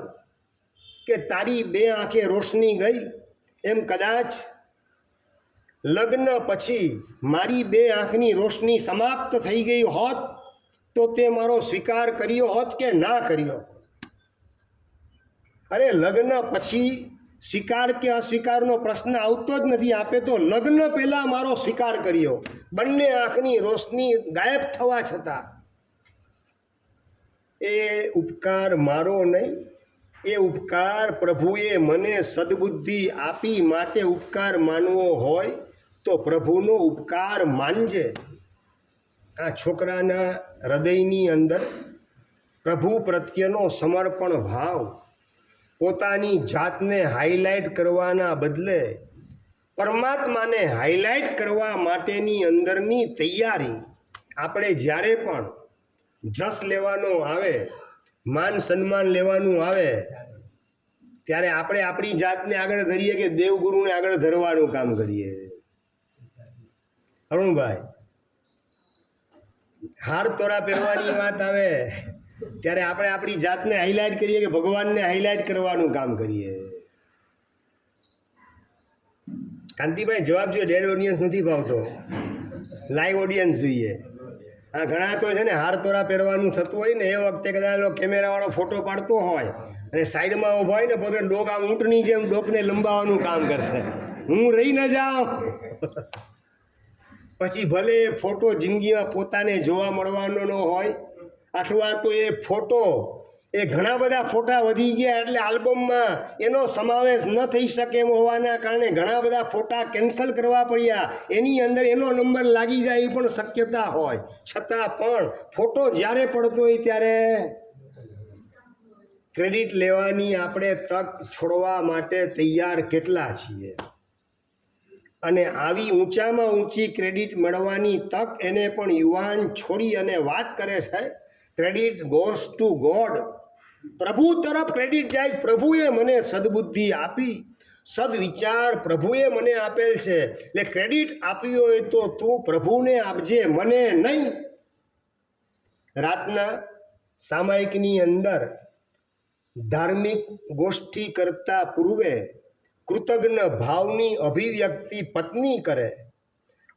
A: કે તારી 2 આંખે રોશની ગઈ. એમ કદાચ લગ્ન પછી મારી 2 આંખની રોશની સમાપ્ત થઈ ગઈ હોત તો તે મારો સ્વીકાર કર્યો હોત કે ના કર્યો? અરે લગ્ન પછી સ્વીકાર કે અસ્વીકારનો પ્રશ્ન આવતો જ નથી. આપે તો લગ્ન પહેલાં મારો સ્વીકાર કર્યો, બંને આંખની રોશની ગાયબ થવા છતાં. એ ઉપકાર મારો નહીં, એ ઉપકાર પ્રભુએ મને સદબુદ્ધિ આપી માટે ઉપકાર માનવો હોય તો પ્રભુનો ઉપકાર માનજે. આ છોકરાના હૃદયની અંદર પ્રભુ પ્રત્યેનો સમર્પણ ભાવ, પોતાની જાતને હાઇલાઇટ કરવાના બદલે પરમાત્માને હાઇલાઇટ કરવા માટેની અંદરની તૈયારી. આપણે જ્યારે પણ જસ લેવાનો આવે, માન સન્માન લેવાનું આવે, ત્યારે આપણે આપણી જાતને આગળ ધરીએ કે દેવગુરુને આગળ ધરવાનું કામ કરીએ. અરુણભાઈ, હાર તોરા પહેરવાની વાત આવે ત્યારે આપણે આપણી જાતને હાઇલાઇટ કરીએ કે ભગવાનને હાઇલાઇટ કરવાનું કામ કરીએ. કાંતિભાઈ જવાબ જોઈએ. ડેડ ઓડિયન્સ નથી ભાવતો, લાઈવ ઓડિયન્સ જોઈએ. આ ઘણા તો છે ને હાર તોરા પહેરવાનું થતું હોય ને, એ વખતે કદાચ કેમેરાવાળો ફોટો પાડતો હોય અને સાઈડમાં ઊભો હોય ને, પોતે ડોક આમ ઊંટની જેમ ડોકને લંબાવવાનું કામ કરશે, હું રહી ન જાઉં. પછી ભલે ફોટો જિંદગીમાં પોતાને જોવા મળવાનો ન હોય, અથવા તો એ ફોટો એ ઘણા બધા ફોટા વધી ગયા એટલે આલ્બમમાં એનો સમાવેશ ન થઈ શકે એમ હોવાના કારણે ઘણા બધા ફોટા કેન્સલ કરવા પડ્યા. એની અંદર એનો નંબર લાગી જાય એ પણ શક્યતા હોય. છતાં પણ ફોટો જ્યારે પડતો હોય ત્યારે ક્રેડિટ લેવાની આપણે તક છોડવા માટે તૈયાર કેટલા છીએ? અને આવી ઊંચામાં ઊંચી ક્રેડિટ મળવાની તક એને પણ યુવાન છોડી અને વાત કરે છે ક્રેડિટ ગોઝ ટુ ગોડ. પ્રભુ તરફ ક્રેડિટ જાય. પ્રભુએ મને સદબુદ્ધિ આપી, સદવિચાર પ્રભુએ મને આપેલ છે, એટલે ક્રેડિટ આપ્યું હોય તો તું પ્રભુને આપજે, મને નહીં. રાતના સામાયિકની અંદર ધાર્મિક ગોષ્ઠી કરતા પૂર્વે કૃતજ્ઞ ભાવની અભિવ્યક્તિ પત્ની કરે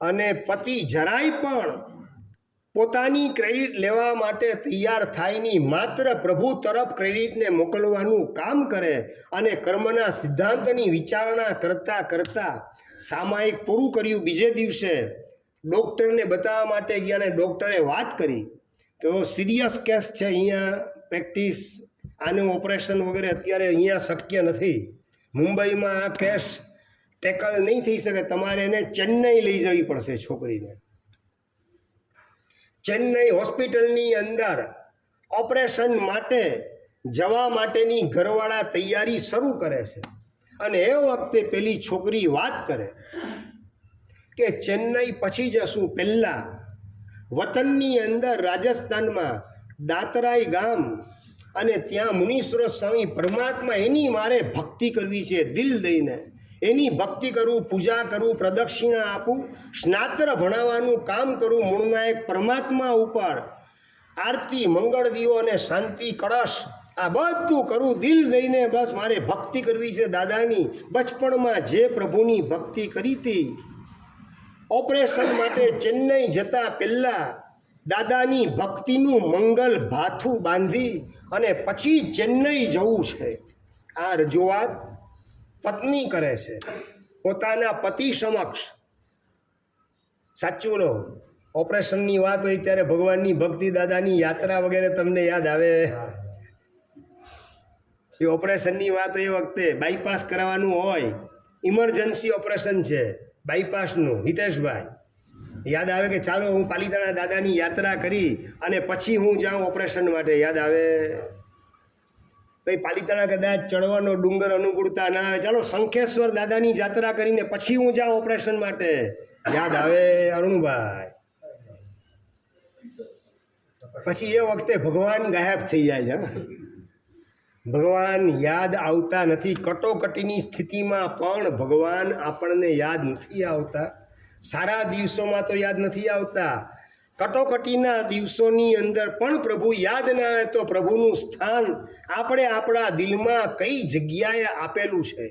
A: અને પતિ જરાય પણ પોતાની ક્રેડિટ લેવા માટે તૈયાર થાય નહીં, માત્ર પ્રભુ તરફ ક્રેડિટને મોકલવાનું કામ કરે. અને કર્મના સિદ્ધાંતની વિચારણા કરતાં કરતાં સામાયિક પૂરું કર્યું. બીજે દિવસે ડૉક્ટરને બતાવવા માટે ગયા અને ડૉક્ટરે વાત કરી કે સિરિયસ કેસ છે, અહીંયા પ્રેક્ટિસ આનું ઓપરેશન વગેરે અત્યારે અહીંયા શક્ય નથી, મુંબઈમાં આ કેસ ટેકલ નહીં થઈ શકે, તમારે એને ચેન્નઈ લઈ જવી પડશે છોકરીને. ચેન્નઈ હોસ્પિટલની અંદર ઓપરેશન માટે જવા માટેની ઘરવાળા તૈયારી શરૂ કરે છે. અને એ વખતે પેલી છોકરી વાત કરે કે ચેન્નઈ પછી જશું, પહેલાં વતનની અંદર રાજસ્થાનમાં દાતરાઈ ગામ અને ત્યાં મુનીશ્વર સ્વામી પરમાત્મા એની મારે ભક્તિ કરવી છે, દિલ દઈને એની ભક્તિ કરું, પૂજા કરું, પ્રદક્ષિણા આપું, સ્નાત્ર ભણાવવાનું કામ કરું, મૂળનાયક પરમાત્મા ઉપર આરતી, મંગળ દીવો અને શાંતિ કળશ આ બધું કરું દિલ દઈને. બસ મારે ભક્તિ કરવી છે દાદાની. બચપણમાં જે પ્રભુની ભક્તિ કરી હતી, ઓપરેશન માટે ચેન્નઈ જતા પહેલાં દાદાની ભક્તિનું મંગલ ભાથું બાંધી અને પછી ચેન્નઈ જવું છે. આ રજૂઆત પત્ની કરે છે પોતાના પતિ સમક્ષ. સાચું લો, ઓપરેશનની વાત હોય ત્યારે ભગવાનની ભક્તિ, દાદાની યાત્રા વગેરે તમને યાદ આવે? એ ઓપરેશનની વાત એ વખતે બાયપાસ કરાવવાનું હોય, ઇમરજન્સી ઓપરેશન છે બાયપાસનું. હિતેશભાઈ યાદ આવે કે ચાલો હું પાલીતાણા દાદાની યાત્રા કરી અને પછી હું જાઉં ઓપરેશન માટે? યાદ આવે? ભાઈ પાલીતાણા કદાચ ચડવાનો ડુંગર અનુકૂળતા ના આવે, ચાલો શંખેશ્વર દાદાની યાત્રા કરીને પછી હું જાઉં ઓપરેશન માટે? યાદ આવે અરુણભાઈ? પછી એ વખતે ભગવાન ગાયબ થઈ જાય છે. ભગવાન યાદ આવતા નથી. કટોકટીની સ્થિતિમાં પણ ભગવાન આપણને યાદ નથી આવતા. સારા દિવસોમાં તો યાદ નથી આવતા, કટોકટીના દિવસોની અંદર પણ પ્રભુ યાદ ના આવે તો પ્રભુનું સ્થાન આપણે આપણા દિલમાં કઈ જગ્યાએ આપેલું છે,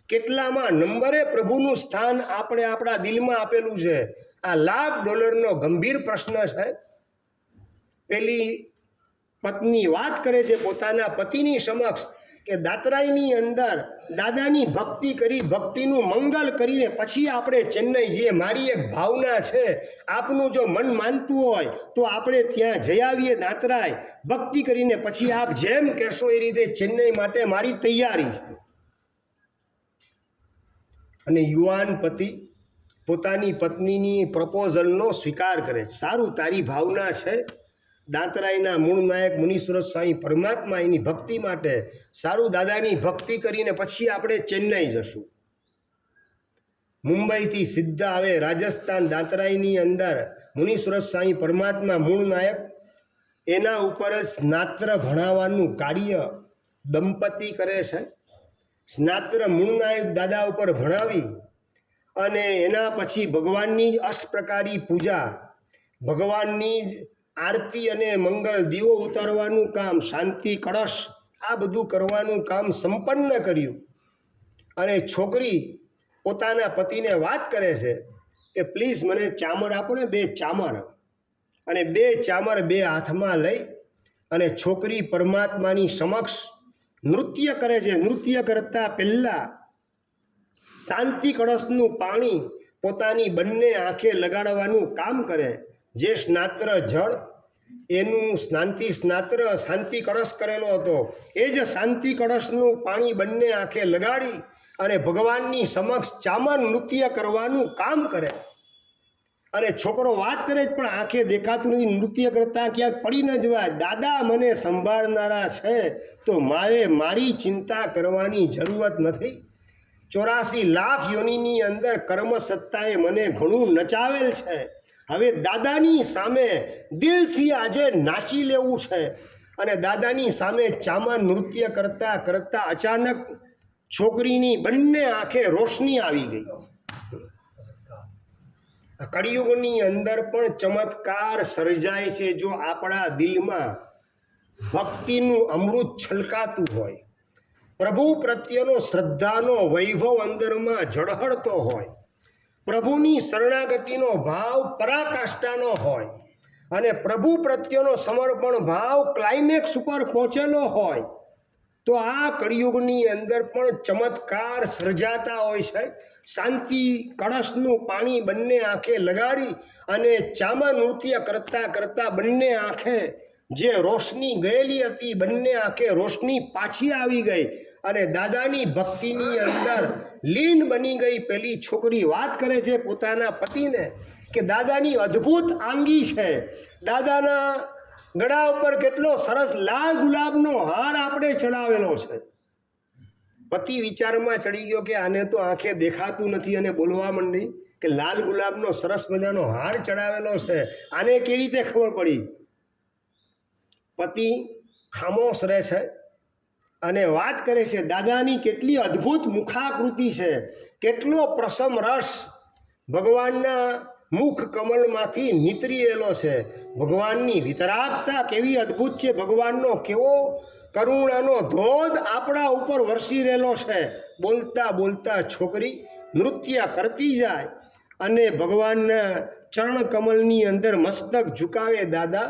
A: કેટલામાં નંબરે પ્રભુનું સ્થાન આપણે આપણા દિલમાં આપેલું છે? આ $1,00,000 ગંભીર પ્રશ્ન છે. પેલી પત્ની વાત કરે છે પોતાના પતિની સમક્ષ કે દાતરાઈની અંદર દાદાની ભક્તિ કરી, ભક્તિનું મંગલ કરીને પછી આપણે ચેન્નઈ જઈએ. મારી એક ભાવના છે, આપનું જો મન માનતું હોય તો આપણે ત્યાં જઈ આવીએ દાતરાઈ, ભક્તિ કરીને પછી આપ જેમ કહેશો એ રીતે ચેન્નઈ માટે મારી તૈયારી છે. અને યુવાન પતિ પોતાની પત્નીની પ્રપોઝલનો સ્વીકાર કરે. સારું, તારી ભાવના છે દાંતરાઈના મૂળ નાયક મુનીશ્વર સ્વામી પરમાત્મા એની ભક્તિ માટે, સારું, દાદાની ભક્તિ કરીને પછી આપણે ચેન્નઈ જશું. મુંબઈથી સીધા આવે રાજસ્થાન દાંતરાઈની અંદર મુનીશ્વર સ્વામી પરમાત્મા મૂળ નાયક, એના ઉપર જ સ્નાત્ર ભણાવવાનું કાર્ય દંપતી કરે છે. સ્નાત્ર મૂળ નાયક દાદા ઉપર ભણાવી અને એના પછી ભગવાનની જ અષ્ટપ્રકારી પૂજા, ભગવાનની જ આરતી અને મંગળ દીવો ઉતારવાનું કામ, શાંતિ કળશ આ બધું કરવાનું કામ સંપન્ન કર્યું. અને છોકરી પોતાના પતિને વાત કરે છે કે પ્લીઝ મને ચામર આપો ને, 2 ચામર. અને 2 ચામર 2 હાથમાં લઈ અને છોકરી પરમાત્માની સમક્ષ નૃત્ય કરે છે. નૃત્ય કરતાં પહેલાં શાંતિ કળશનું પાણી પોતાની બંને આંખે લગાડવાનું કામ કરે. જે સ્નાત્ર જળ એનું શાંતિ કળશ કરેલો હતો, એ જ શાંતિ કળશનું પાણી બંને આંખે લગાડી અને ભગવાનની સમક્ષ ચામર નૃત્ય કરવાનું કામ કરે. અને છોકરો વાત કરે પણ આંખે દેખાતું નથી, નૃત્ય કરતાં ક્યાંક પડી ન જવાય. દાદા મને સંભાળનારા છે તો મારે મારી ચિંતા કરવાની જરૂરત નથી. 84 લાખ યોનિની અંદર કર્મ સત્તાએ મને ઘણું નચાવેલ છે. હવે દાદાની સામે દિલથી આજે નાચી લેવું છે. અને દાદાની સામે ચામર નૃત્ય કરતાં કરતાં અચાનક છોકરીની બંને આંખે રોશની આવી ગઈ. કળિયુગની અંદર પણ ચમત્કાર સર્જાય છે જો આપણા દિલમાં ભક્તિનું અમૃત છલકાતું હોય, પ્રભુ પ્રત્યેનો શ્રદ્ધાનો વૈભવ અંદરમાં ઝળહળતો હોય, પ્રભુની શરણાગતિનો ભાવ પરાકાષ્ઠાનો હોય અને પ્રભુ પ્રત્યેનો સમર્પણ ભાવ ક્લાઇમેક્સ ઉપર પહોંચેલો હોય, તો આ કળિયુગની અંદર પણ ચમત્કાર સર્જાતા હોય છે. શાંતિ કળશનું પાણી બંને આંખે લગાડી અને ચામર નૃત્ય કરતાં કરતાં બંને આંખે જે રોશની ગયેલી હતી, બંને આંખે રોશની પાછી આવી ગઈ અને દાદાની ભક્તિની અંદર લીન બની ગઈ. પેલી છોકરી વાત કરે છે પોતાના પતિને કે દાદાની અદ્ભુત આંગી છે, દાદાના ગળા ઉપર કેટલો સરસ લાલ ગુલાબનો હાર આપણે ચડાવેલો છે. પતિ વિચારમાં ચડી ગયો કે આને તો આંખે દેખાતું નથી અને બોલવા માંડી કે લાલ ગુલાબનો સરસ મજાનો હાર ચડાવેલો છે, આને કેવી રીતે ખબર પડી? પતિ ખામોશ રહે છે અને વાત કરે છે દાદાની કેટલી અદ્ભુત મુખાકૃતિ છે, કેટલો પ્રસમ રસ ભગવાનના મુખ કમલમાંથી નીતરી રહેલો છે, ભગવાનની વિતરાગતા કેવી અદ્ભુત છે, ભગવાનનો કેવો કરુણાનો ધોધ આપણા ઉપર વરસી રહેલો છે। બોલતા બોલતા છોકરી નૃત્ય કરતી જાય અને ભગવાનના ચરણ કમલની અંદર મસ્તક ઝુકાવે। દાદા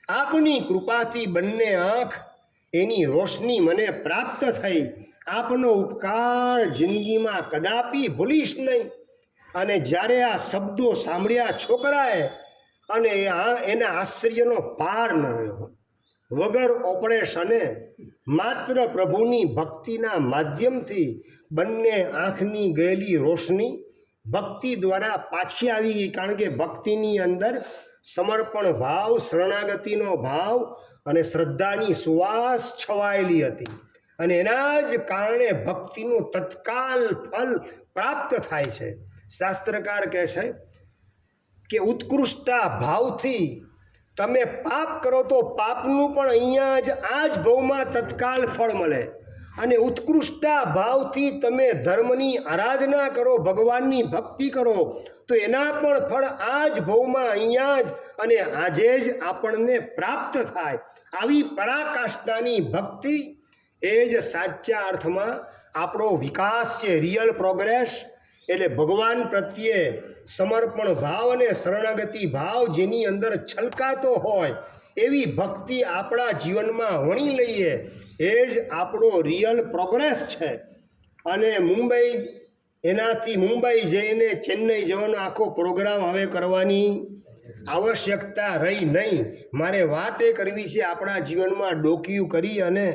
A: આપની કૃપાથી બંને આંખ એની રોશની મને પ્રાપ્ત થઈ, આપનો ઉપકાર જિંદગીમાં કદાપી ભૂલીશ નહીં। અને જ્યારે આ શબ્દો સાંભળ્યા છોકરાએ અને એના આશ્ચર્યનો પાર ન રહ્યો। વગર ઓપરેશને માત્ર પ્રભુની ભક્તિના માધ્યમથી બંને આંખની ગયેલી રોશની ભક્તિ દ્વારા પાછી આવી ગઈ, કારણ કે ભક્તિની અંદર સમર્પણ ભાવ, શરણાગતિનો ભાવ અને શ્રદ્ધાની સુવાસ છવાયેલી હતી અને એના જ કારણે ભક્તિનું તત્કાલ ફલ પ્રાપ્ત થાય છે। શાસ્ત્રકાર કહે છે કે ઉત્કૃષ્ટતા ભાવથી તમે પાપ કરો તો પાપનું પણ અહીંયા જ આ જ ભવમાં તત્કાલ ફળ મળે, અને ઉત્કૃષ્ટતા ભાવથી તમે ધર્મની આરાધના કરો, ભગવાનની ભક્તિ કરો તો એના પણ ફળ આ જ ભવમાં અહીંયા જ અને આજે જ આપણને પ્રાપ્ત થાય। આવી પરાકાષ્ઠાની ભક્તિ એ જ સાચા અર્થમાં આપણો વિકાસ છે, રિયલ પ્રોગ્રેસ। એટલે ભગવાન પ્રત્યે સમર્પણ ભાવ અને શરણાગતિ ભાવ જેની અંદર છલકાતો હોય એવી ભક્તિ આપણા જીવનમાં વણી લઈએ, એ જ આપણો રિયલ પ્રોગ્રેસ છે। અને એનાથી મુંબઈ જઈને ચેન્નઈ જવાનો આખો પ્રોગ્રામ હવે કરવાની આવશ્યકતા રહી નહીં। મારે વાત એ કરવી છે આપણા જીવનમાં ડોકિયું કરી અને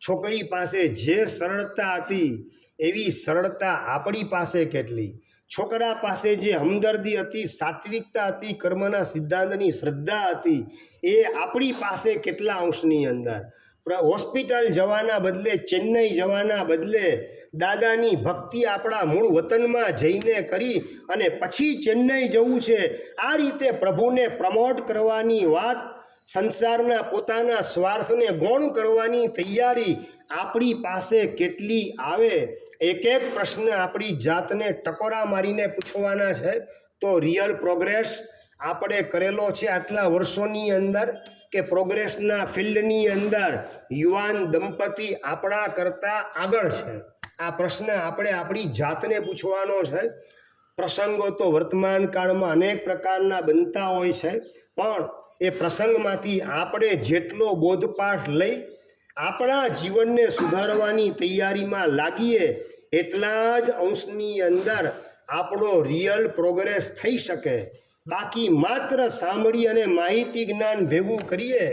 A: છોકરી પાસે જે સરળતા હતી એવી સરળતા આપણી પાસે કેટલી, છોકરા પાસે જે હમદર્દી હતી, સાત્વિકતા હતી, કર્મના સિદ્ધાંતની શ્રદ્ધા હતી, એ આપણી પાસે કેટલા અંશની અંદર। હોસ્પિટલ જવાના બદલે, ચેન્નઈ જવાના બદલે દાદાની ભક્તિ આપણા મૂળ વતનમાં જઈને કરી અને પછી ચેન્નઈ જવું છે, આ રીતે પ્રભુને પ્રમોટ કરવાની વાત, સંસારના પોતાના સ્વાર્થને ગૌણ કરવાની તૈયારી આપણી પાસે કેટલી આવે। એક એક પ્રશ્ન આપણી જાતને ટકોરા મારીને પૂછવાના છે તો રિયલ પ્રોગ્રેસ આપણે કરેલો છે આટલા વર્ષોની અંદર કે પ્રોગ્રેસના ફિલ્ડની અંદર યુવાન દંપતી આપણા કરતાં આગળ છે। આ પ્રશ્ન આપણે આપણી જાતને પૂછવાનો છે। પ્રસંગો તો વર્તમાન કાળમાં અનેક પ્રકારના બનતા હોય છે, પણ એ પ્રસંગમાંથી આપણે જેટલો બોધપાઠ લઈ આપણા જીવનને સુધારવાની તૈયારીમાં લાગીએ એટલા જ અંશની અંદર આપણો રિયલ પ્રોગ્રેસ થઈ શકે। બાકી માત્ર સાંભળી અને માહિતી જ્ઞાન ભેગું કરીએ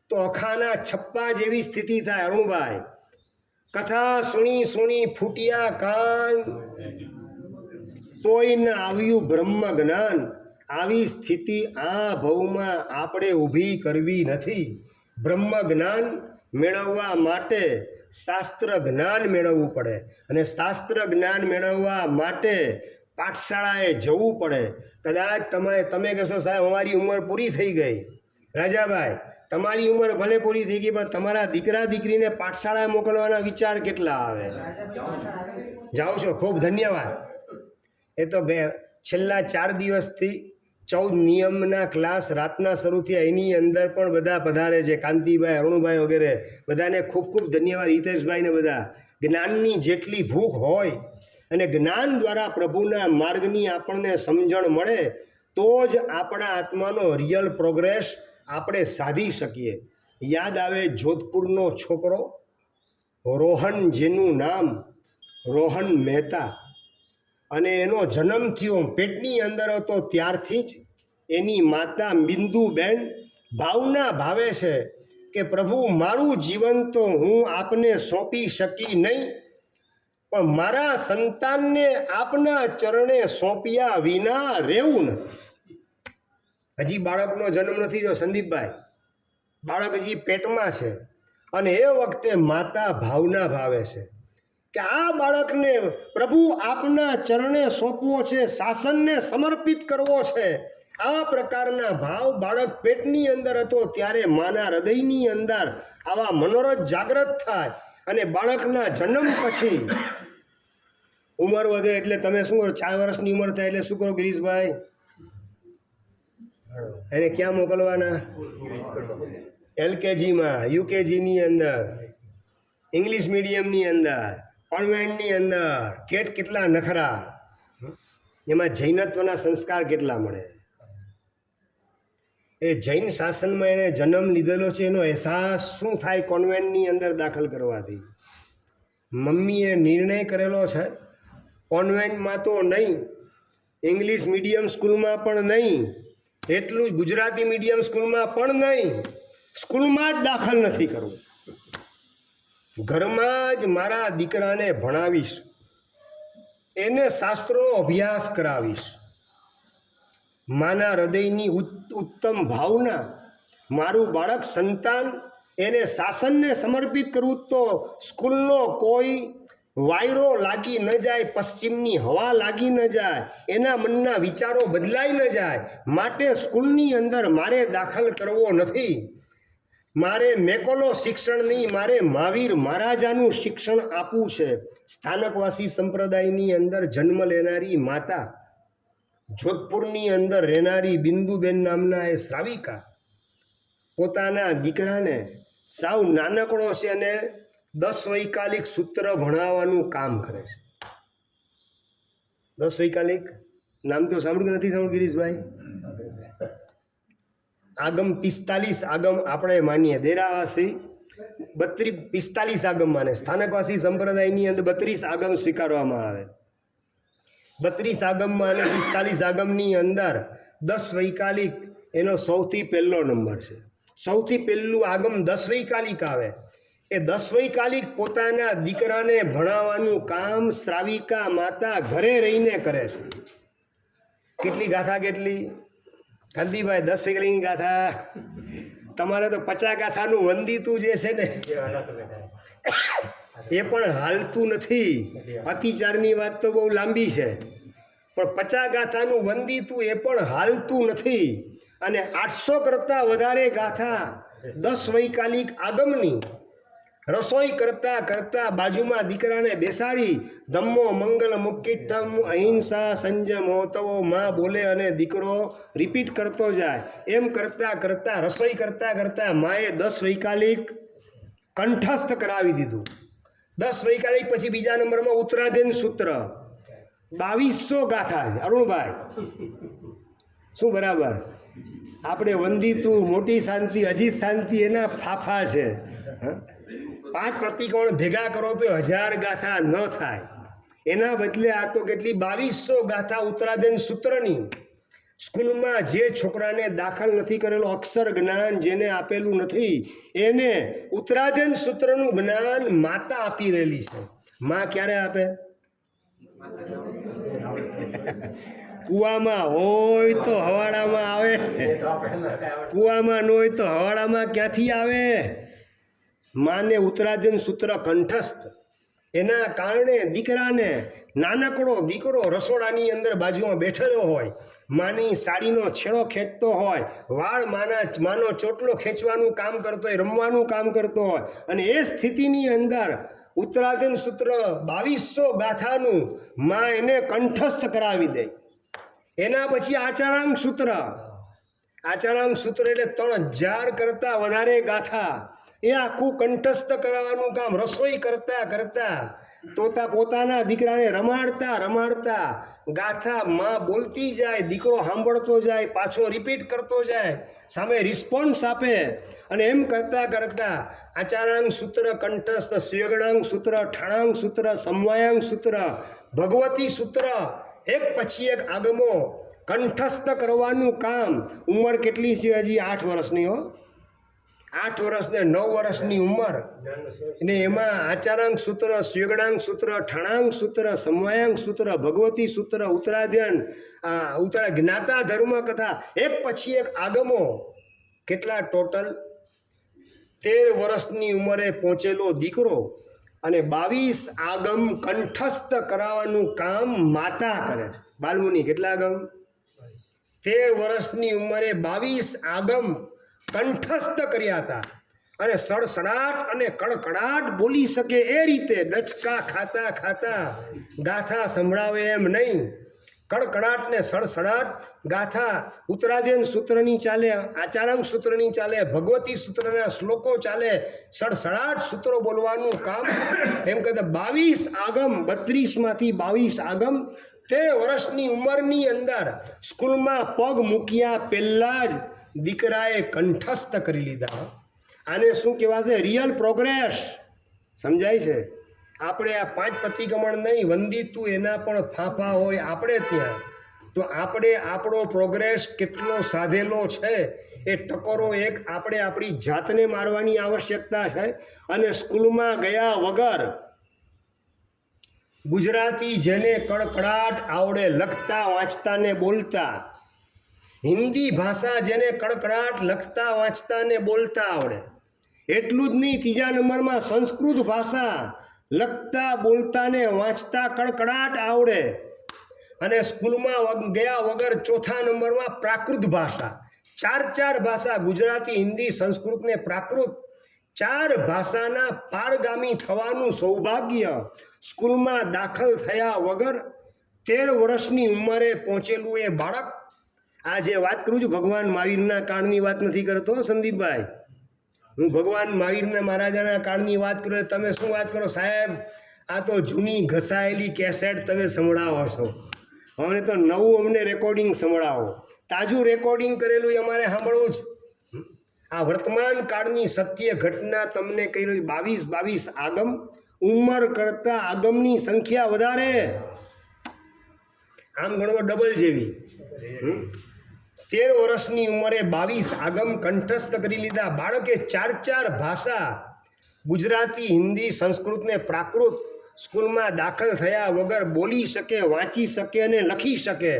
A: તો અખાના છપ્પા જેવી સ્થિતિ થાય। અરુણભાઈ, કથા સુણી સુણી ફૂટ્યા કાન, તોય ન આવ્યું બ્રહ્મ જ્ઞાન। આવી સ્થિતિ આ ભવમાં આપણે ઊભી કરવી નથી। બ્રહ્મ જ્ઞાન મેળવવા માટે શાસ્ત્ર જ્ઞાન મેળવવું પડે અને શાસ્ત્ર જ્ઞાન મેળવવા માટે પાઠશાળાએ જવું પડે। કદાચ તમે કહેશો સાહેબ અમારી ઉંમર પૂરી થઈ ગઈ, રાજાભાઈ તમારી ઉંમર ભલે પૂરી થઈ ગઈ પણ તમારા દીકરા દીકરીને પાઠશાળાએ મોકલવાના વિચાર કેટલા આવે? જાઓ છો, ખૂબ ધન્યવાદ। એ તો છેલ્લા 4 દિવસથી 14 નિયમના ક્લાસ રાતના શરૂ થયા, એની અંદર પણ બધા પધારે છે, કાંતિભાઈ, અરુણભાઈ વગેરે, બધાને ખૂબ ખૂબ ધન્યવાદ, હિતેશભાઈને બધા। જ્ઞાનની જેટલી ભૂખ હોય અને જ્ઞાન દ્વારા પ્રભુના માર્ગની આપણને સમજણ મળે તો જ આપણા આત્માનો રિયલ પ્રોગ્રેસ આપણે સાધી શકીએ। યાદ આવે જોધપુરનો છોકરો રોહન, જેનું નામ રોહન મહેતા, અને એનો જન્મ થયો પેટની અંદર હતો ત્યારથી જ એની માતા બિંદુબેન ભાવના ભાવે છે કે પ્રભુ મારું જીવન તો હું આપને સોંપી શકી નહીં, પણ મારા સંતાનને આપના ચરણે સોંપ્યા વિના રહેવું નથી। હજી બાળકનો જન્મ નથી થયો સંદીપભાઈ, બાળક હજી પેટમાં છે અને એ વખતે માતા ભાવના ભાવે છે કે આ બાળકને પ્રભુ આપના ચરણે સોંપવો છે, શાસનને સમર્પિત કરવો છે। આ પ્રકારના ભાવ બાળક પેટની અંદર હતો ત્યારે માના હૃદયની અંદર આવા મનોરથ જાગૃત થાય અને બાળકના જન્મ પછી ઉંમર વધે એટલે તમે શું કરો? 4 વર્ષની ઉંમર થાય એટલે શું કરો ગિરીશભાઈ? એને ક્યાં મોકલવાના? LKGમાં, UKGની અંદર, ઇંગ્લિશ મીડિયમની અંદર, કોન્વેન્ટની અંદર કેટલા નખરા, એમાં જૈનત્વના સંસ્કાર કેટલા મળે. એ જૈન શાસનમાં એને જન્મ લીધેલો છે એનો અહેસાસ શું થાય કોન્વેન્ટની અંદર દાખલ કરવાથી? મમ્મીએ નિર્ણય કરેલો છે કોન્વેન્ટમાં તો નહીં, ઇંગ્લિશ મીડિયમ સ્કૂલમાં પણ નહીં, એટલું જ ગુજરાતી મીડિયમ સ્કૂલમાં પણ નહીં, સ્કૂલમાં જ દાખલ નથી કરવું. ઘરમાં જ મારા દીકરાને ભણાવીશ, એને શાસ્ત્રોનો અભ્યાસ કરાવીશ. માના હૃદયની ઉત્તમ ભાવના, મારું બાળક સંતાન એને શાસનને સમર્પિત કરવું તો સ્કૂલનો કોઈ વાયરો લાગી ન જાય, પશ્ચિમની હવા લાગી ન જાય, એના મનના વિચારો બદલાઈ ન જાય, માટે સ્કૂલની અંદર મારે દાખલ કરવો નથી. મારે મેકોલો શિક્ષણ નહીં, મારે મહાવીર મહારાજાનું શિક્ષણ આપવું છે. સ્થાનકવાસી સંપ્રદાયની અંદર જન્મ લેનારી માતા, જોધપુરની અંદર રહેનારી બિંદુબેન નામના એ શ્રાવિકા પોતાના દીકરાને સાવ નાનકડો છે અને 10 વૈકાલિક સૂત્ર ભણાવવાનું કામ કરે છે. 10 વૈકાલિક નામ તો સાંભળ્યું નથી? સાંભળ્યું ગિરીશભાઈ? આગમ 45 આગમ આપણે માનીએ, દેરાવાસી 45 આગમ માને, સ્થાનકવાસી સંપ્રદાયની અંદર 32 આગમ સ્વીકારવામાં આવે. 32 આગમમાં અને 45 આગમની અંદર 10 વૈકાલિક એનો સૌથી પહેલો નંબર છે. સૌથી પહેલું આગમ 10 વૈકાલિક આવે. એ 10 વૈકાલિક પોતાના દીકરાને ભણાવવાનું કામ શ્રાવિકા માતા ઘરે રહીને કરે છે. કેટલી ગાથા? કેટલી કાંતિભાઈ? 10 વૈકાલિકની ગાથા. તમારે તો 50 ગાથાનું વંદિતું જે છે ને એ પણ હાલતું નથી. અતિચારની વાત તો બહુ લાંબી છે, પણ 50 ગાથાનું વંદિતું એ પણ હાલતું નથી. અને 800 કરતાં વધારે ગાથા 10 વૈકાલિક આગમની રસોઈ કરતાં કરતાં બાજુમાં દીકરાને બેસાડી ધમ્મો મંગલ મુક્તિત્તમ અહિંસા સંજમ હોતવો માં બોલે અને દીકરો રિપીટ કરતો જાય. એમ કરતાં કરતાં રસોઈ કરતાં કરતાં માએ 10 વૈકાલિક કંઠસ્થ કરાવી દીધું. 10 વૈકાલિક પછી બીજા નંબરમાં ઉત્તરાધીન સૂત્ર 2200 ગાથા છે. અરુણભાઈ શું બરાબર? આપણે વંદિતું, મોટી શાંતિ, હજી શાંતિ એના ફાફા છે. 5 પ્રતિકોણ ભેગા કરો તો 1000 ગાથા ન થાય. એના બદલે આ તો કેટલી 2200 ગાથા ઉત્તરાધીન સૂત્રની. સ્કૂલમાં જે છોકરાને દાખલ નથી કરેલો, અક્ષર જ્ઞાન જેને આપેલું નથી, એને ઉત્તરાધીન સૂત્રનું જ્ઞાન માતા આપી રહેલી છે. માં ક્યારે આપે? કૂવામાં હોય તો હવાડામાં આવે, કૂવામાં ન હોય તો હવાડામાં ક્યાંથી આવે? માને ઉત્તરાધીન સૂત્ર કંઠસ્થ. એના કારણે દીકરાને, નાનકડો દીકરો રસોડાની અંદર બાજુમાં બેઠેલો હોય, માની સાડીનો છેડો ખેંચતો હોય, વાળ માનો ચોટલો ખેંચવાનું કામ કરતો હોય, રમવાનું કામ કરતો હોય, અને એ સ્થિતિની અંદર ઉત્તરાધીન સૂત્ર 2200 ગાથાનું માં એને કંઠસ્થ કરાવી દે. એના પછી આચારાંગ સૂત્ર. આચારાંગ સૂત્ર એટલે 3000 કરતાં વધારે ગાથા. એ આખું કંઠસ્થ કરાવવાનું કામ રસોઈ કરતાં કરતાં પોતાના દીકરાને રમાડતા ગાથા માં બોલતી જાય, દીકરો સાંભળતો જાય, પાછો રિપીટ કરતો જાય, સામે રિસ્પોન્સ આપે. અને એમ કરતાં કરતાં આચારાંગ સૂત્ર કંઠસ્થ, સુયગણાંગ સૂત્ર, ઠાણાંગ સૂત્ર, સમવાયાંગ સૂત્ર, ભગવતી સૂત્ર, એક પછી એક આગમો કંઠસ્થ કરવાનું કામ. ઉંમર કેટલી છે? હજી 8 વર્ષની હો. 8 વર્ષ ને 9 વર્ષની ઉંમર. અને એમાં આચારાંગ સૂત્ર, સુયગણાંગ સૂત્ર, ઠાણાંગ સૂત્ર, સમવાયાંગ સૂત્ર, ભગવતી સૂત્ર, ઉત્તરાધ્યાન, જ્ઞાતા ધર્મ કથા, એક પછી એક આગમો. કેટલા ટોટલ? 13 વર્ષની ઉંમરે પહોંચેલો દીકરો અને 22 આગમ કંઠસ્થ કરાવવાનું કામ માતા કરે. બાલમુનિ કેટલા આગમ? 13 વર્ષની ઉંમરે 22 આગમ કંઠસ્થ કર્યા હતા અને સડસડાટ અને કડકડાટ બોલી શકે એ રીતે ડચકા ખાતા ખાતા ગાથા સંભળાવે એમ નહીં, કડકડાટ ને સડસડાટ ગાથા ઉત્તરાધ્યન સૂત્રની ચાલે, આચારામ સૂત્રની ચાલે, ભગવતી સૂત્રના શ્લોકો ચાલે, સડસડાટ સૂત્રો બોલવાનું કામ. એમ કહેતા 22 આગમ, 32માંથી 22 આગમ 13 વર્ષની ઉંમરની અંદર સ્કૂલમાં પગ મૂક્યા પહેલાં જ દીકરાએ કંઠસ્થ કરી લીધા. આને શું કહેવાશે? Real progress. સમજાય છે? આપણે આ 5 પતિક્રમણ નહીં, વંદિતું એના પણ ફાંફા હોય આપણે ત્યાં, તો આપણે આપણો પ્રોગ્રેસ કેટલો સાધેલો છે એ ટકોરો એક આપણે આપણી જાતને મારવાની આવશ્યકતા છે. અને સ્કૂલમાં ગયા વગર ગુજરાતી જેને કડકડાટ આવડે લખતા વાંચતા ને બોલતા, હિન્દી ભાષા જેને કડકડાટ લખતા વાંચતા ને બોલતા આવડે, એટલું જ નહીં, 3જા નંબરમાં સંસ્કૃત ભાષા લખતા બોલતા ને વાંચતા કડકડાટ આવડે, અને સ્કૂલમાં ગયા વગર 4થા નંબરમાં પ્રાકૃત ભાષા, 4 ભાષા ગુજરાતી, હિન્દી, સંસ્કૃત ને પ્રાકૃત, 4 ભાષાના પારગામી થવાનું સૌભાગ્ય સ્કૂલમાં દાખલ થયા વગર 13 વર્ષની ઉંમરે પહોંચેલું એ બાળક. આ જે વાત કરું છું ભગવાન મહાવીરના કાળની વાત નથી કરતો સંદીપભાઈ, હું ભગવાન મહાવીરના મહારાજાના કાળની વાત કરું. તમે શું વાત કરો સાહેબ? આ તો જૂની ઘસાયેલી કેસેટ તમે સંભળાવો છો, અમને તો નવું અમને રેકોર્ડિંગ સંભળાવો. તાજું રેકોર્ડિંગ કરેલું એ અમારે સાંભળવું જ. આ વર્તમાન કાળની સત્ય ઘટના તમને કહી રહ્યું. 22 આગમ, ઉંમર કરતાં આગમની સંખ્યા વધારે, આમ ગણો ડબલ જેવી. 13 વર્ષની ઉંમરે 22 આગમ કંઠસ્થ કરી લીધા. બાળકે 4 ભાષા ગુજરાતી, હિન્દી, સંસ્કૃત ને પ્રાકૃત સ્કૂલમાં દાખલ થયા વગર બોલી શકે, વાંચી શકે અને લખી શકે.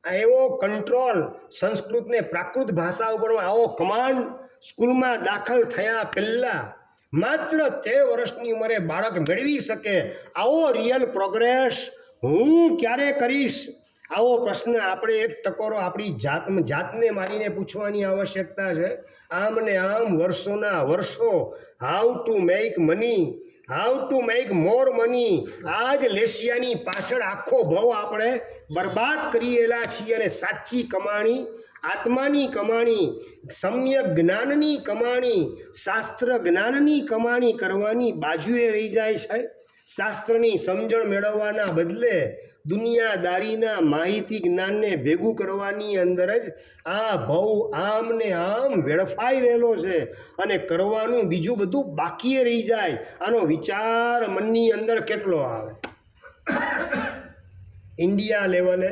A: આ એવો કંટ્રોલ સંસ્કૃત ને પ્રાકૃત ભાષા ઉપર, આવો કમાન્ડ સ્કૂલમાં દાખલ થયા પહેલાં માત્ર 13 વર્ષની ઉંમરે બાળક મેળવી શકે. આવો રિયલ પ્રોગ્રેસ હું ક્યારે કરીશ? આવો પ્રશ્ન આપણે એક ટકોરો આપણી જાતને મારીને પૂછવાની આવશ્યકતા છે. આમ ને આમ વર્ષોના વર્ષો how to make money, how to make more money, આ જ લેશિયાની પાછળ આખો ભાવ આપણે બરબાદ કરીએલા છીએ. અને સાચી કમાણી, આત્માની કમાણી, સમ્યક જ્ઞાનની કમાણી, શાસ્ત્ર જ્ઞાનની કમાણી કરવાની બાજુએ રહી જાય છે. શાસ્ત્રની સમજણ મેળવવાના બદલે દુનિયાદારીના માહિતી જ્ઞાનને ભેગું કરવાની અંદર જ આ ભાવ આમ ને આમ વેડફાઈ રહેલો છે, અને કરવાનું બીજું બધું બાકી રહી જાય. આનો વિચાર મનની અંદર કેટલો આવે? ઇન્ડિયા લેવલે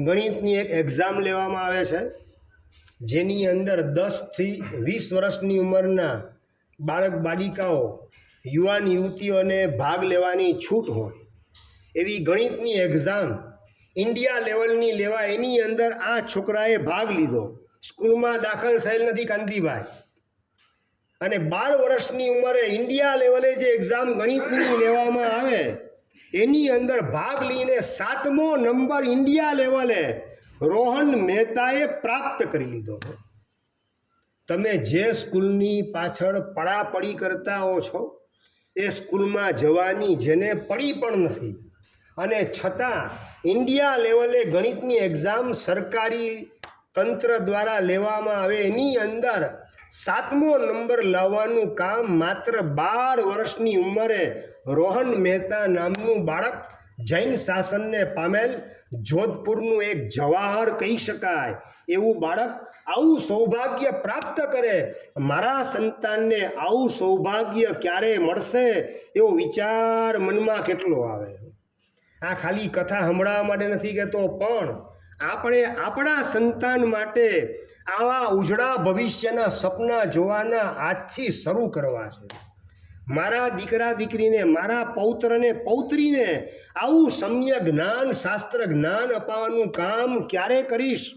A: ગણિતની એક એક્ઝામ લેવામાં આવે છે, જેની અંદર 10 થી 20 વર્ષની ઉંમરના બાળક બાલિકાઓ, યુવાન યુવતીઓને ભાગ લેવાની છૂટ હોય. એવી ગણિતની એક્ઝામ ઇન્ડિયા લેવલની લેવા, એની અંદર આ છોકરાએ ભાગ લીધો. સ્કૂલમાં દાખલ થયેલ નથી કાંતિભાઈ, અને 12 વર્ષની ઉંમરે ઇન્ડિયા લેવલે જે એક્ઝામ ગણિતની લેવામાં આવે એની અંદર ભાગ લઈને 7મો નંબર ઇન્ડિયા લેવલે રોહન મહેતાએ પ્રાપ્ત કરી લીધો. તમે જે સ્કૂલની પાછળ પડાપડી કરતા હો છો એ સ્કૂલમાં જવાની જેને પડી પણ નથી, અને છતાં ઇન્ડિયા લેવલે ગણિતની એક્ઝામ સરકારી તંત્ર દ્વારા લેવામાં આવે, એની અંદર 7મો નંબર લાવવાનું કામ માત્ર 12 વર્ષની ઉંમરે રોહન મહેતા નામનું બાળક, જૈન શાસનને પામેલ જોધપુરનું એક જવાહર કહી શકાય એવું બાળક આવું સૌભાગ્ય પ્રાપ્ત કરે. મારા સંતાનને આવું સૌભાગ્ય ક્યારે મળશે એવો વિચાર મનમાં કેટલો આવે. આ ખાલી કથા સંભળાવવા માટે નથી કહેતો, પણ આપણે આપણા સંતાન માટે આવા ઉજળા ભવિષ્યના સપના જોવાના આજથી શરૂ કરવા છે. મારા દીકરા દીકરીને, મારા પૌત્રને પૌત્રીને આવું સમ્યક જ્ઞાન, શાસ્ત્ર જ્ઞાન અપાવવાનું કામ ક્યારે કરીશ?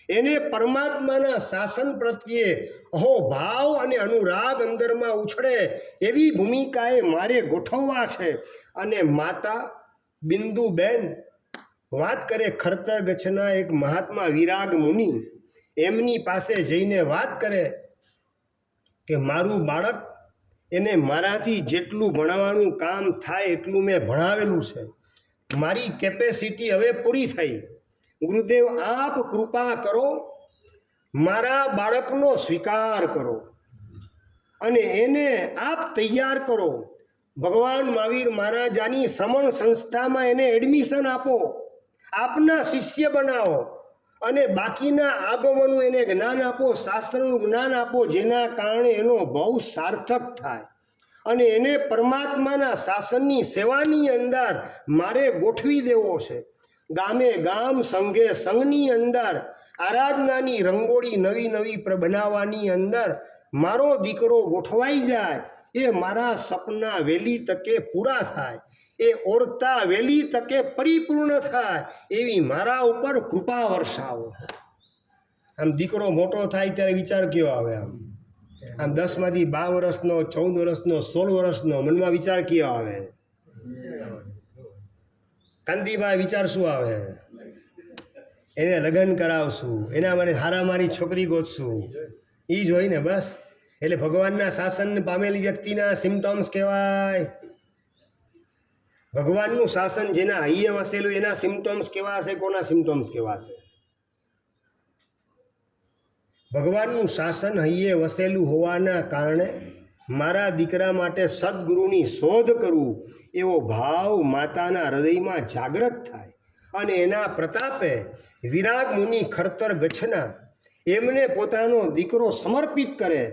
A: એને પરમાત્માના શાસન પ્રત્યે અહોભાવ અને અનુરાગ અંદરમાં ઉછળે એવી ભૂમિકાએ મારે ગોઠવવા છે. અને માતા બિંદુબેન વાત કરે ખડતર ગચ્છના એક મહાત્મા વિરાગ મુનિ, એમની પાસે જઈને વાત કરે કે મારું બાળક, એને મારાથી જેટલું ભણાવવાનું કામ થાય એટલું મેં ભણાવેલું છે, મારી કેપેસિટી હવે પૂરી થઈ, ગુરુદેવ આપ કૃપા કરો, મારા બાળકનો સ્વીકાર કરો અને એને આપ તૈયાર કરો, ભગવાન મહાવીર મહારાજાની શ્રમણ સંસ્થામાં એને એડમિશન આપો, આપના શિષ્ય બનાવો અને બાકીના આગમોનું એને જ્ઞાન આપો, શાસ્ત્રનું જ્ઞાન આપો, જેના કારણે એનો બહુ સાર્થક થાય અને એને પરમાત્માના શાસનની સેવાની અંદર મારે ગોઠવી દેવો છે. ગામે ગામ, સંઘે સંઘની અંદર આરાધનાની રંગોળી નવી નવી બનાવવાની અંદર મારો દીકરો ગોઠવાઈ જાય, એ મારા સપના વહેલી તકે પૂરા થાય, એ ઓરતા વહેલી તકે પરિપૂર્ણ થાય, એવી મારા ઉપર કૃપા વરસાવો. આમ દીકરો મોટો થાય ત્યારે વિચાર કયો આવે? આમ 10માંથી 12 વર્ષનો, 14 વર્ષનો, 16 વર્ષનો મનમાં વિચાર કયો આવે? કાંતિભાઈ વિચાર શું આવે? એને લગ્ન કરાવશું, એના માટે હારા મારી છોકરી ગોતશું, એ જ હોય ને બસ. એટલે ભગવાનના શાસન પામેલી વ્યક્તિના સિમ્ટમ્સ કહેવાય. ભગવાનનું શાસન જેના હૈયે વસેલું એના સિમ્ટમ્સ કેવા છે? કોના સિમ્ટમ્સ કેવા છે? ભગવાનનું શાસન હૈયે વસેલું હોવાના કારણે મારા દીકરા માટે સદગુરુની શોધ કરવું એવો ભાવ માતાના હૃદયમાં જાગૃત થાય અને એના પ્રતાપે વિરાગ મુનિ ખડતર ગચ્છના એમને પોતાનો દીકરો સમર્પિત કરે.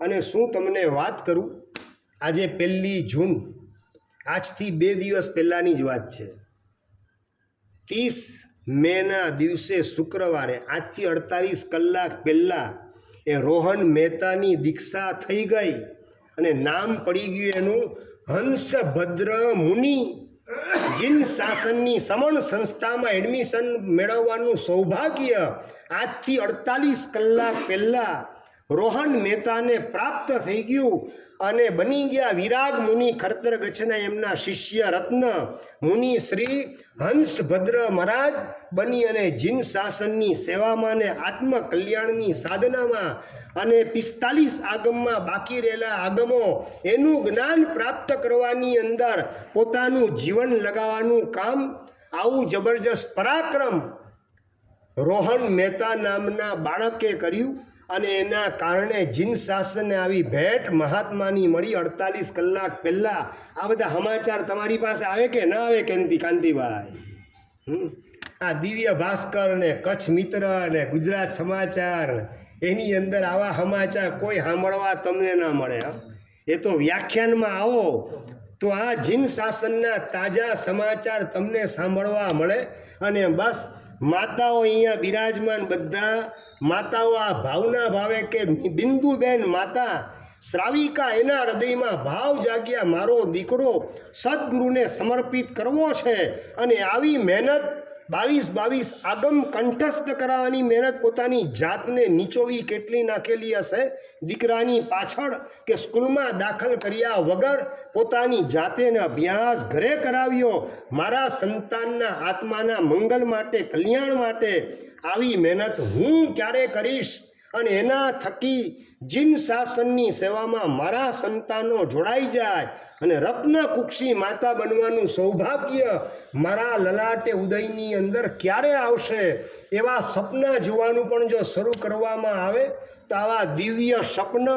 A: અને શું તમને વાત કરું, આજે 1 જૂન, આજથી 2 દિવસ પહેલાંની જ વાત છે. 30 મેના દિવસે શુક્રવારે, આજથી 48 કલાક પહેલાં એ રોહન મહેતાની દીક્ષા થઈ ગઈ અને નામ પડી ગયું એનું હંસભદ્ર મુનિ. જીન શાસનની સમણ સંસ્થામાં એડમિશન મેળવવાનું સૌભાગ્ય આજથી 48 કલાક પહેલાં રોહન મહેતાને પ્રાપ્ત થઈ ગયું અને બની ગયા વિરાગ મુનિ ખડતર ગચ્છના એમના શિષ્ય રત્ન મુનિ શ્રી હંસભદ્ર મહારાજ બની અને જીન શાસનની સેવામાં અને આત્મકલ્યાણની સાધનામાં અને 45 આગમમાં બાકી રહેલા આગમો એનું જ્ઞાન પ્રાપ્ત કરવાની અંદર પોતાનું જીવન લગાવવાનું કામ, આવું જબરજસ્ત પરાક્રમ રોહન મહેતા નામના બાળકે કર્યું અને એના કારણે જીન શાસનને આવી ભેટ મહાત્માની મળી 48 કલાક પહેલાં. આ બધા સમાચાર તમારી પાસે આવે કે ના આવે? કાંતિભાઈ, આ દિવ્ય ભાસ્કર ને કચ્છ મિત્ર ને ગુજરાત સમાચાર, એની અંદર આવા સમાચાર કોઈ સાંભળવા તમને ના મળે. એ તો વ્યાખ્યાનમાં આવો તો આ જીન શાસનના તાજા સમાચાર તમને સાંભળવા મળે. અને બસ માતાઓ અહીંયા બિરાજમાન, બધા માતાઓ આ ભાવના ભાવે કે બિંદુબેન માતા શ્રાવિકા, એના હૃદયમાં ભાવ જાગ્યા, મારો દીકરો સદગુરુને સમર્પિત કરવો છે. અને આવી મહેનત 22 આગમ કંઠસ્થ કરાવવાની મહેનત, પોતાની જાતને નીચોવી કેટલી નાખેલી હશે દીકરાની પાછળ, કે સ્કૂલમાં દાખલ કર્યા વગર પોતાની જાતેને અભ્યાસ ઘરે કરાવ્યો. મારા સંતાનના આત્માના મંગલ માટે, કલ્યાણ માટે આવી મહેનત હું ક્યારે કરીશ? અને એના થકી જીન શાસનની સેવામાં મારા સંતાનો જોડાઈ જાય અને રત્ન કુક્ષી માતા બનવાનું સૌભાગ્ય મારા લલાટે ઉદયની અંદર ક્યારે આવશે? એવા સપના જોવાનું પણ જો શરૂ કરવામાં આવે તો આવા દિવ્ય સપન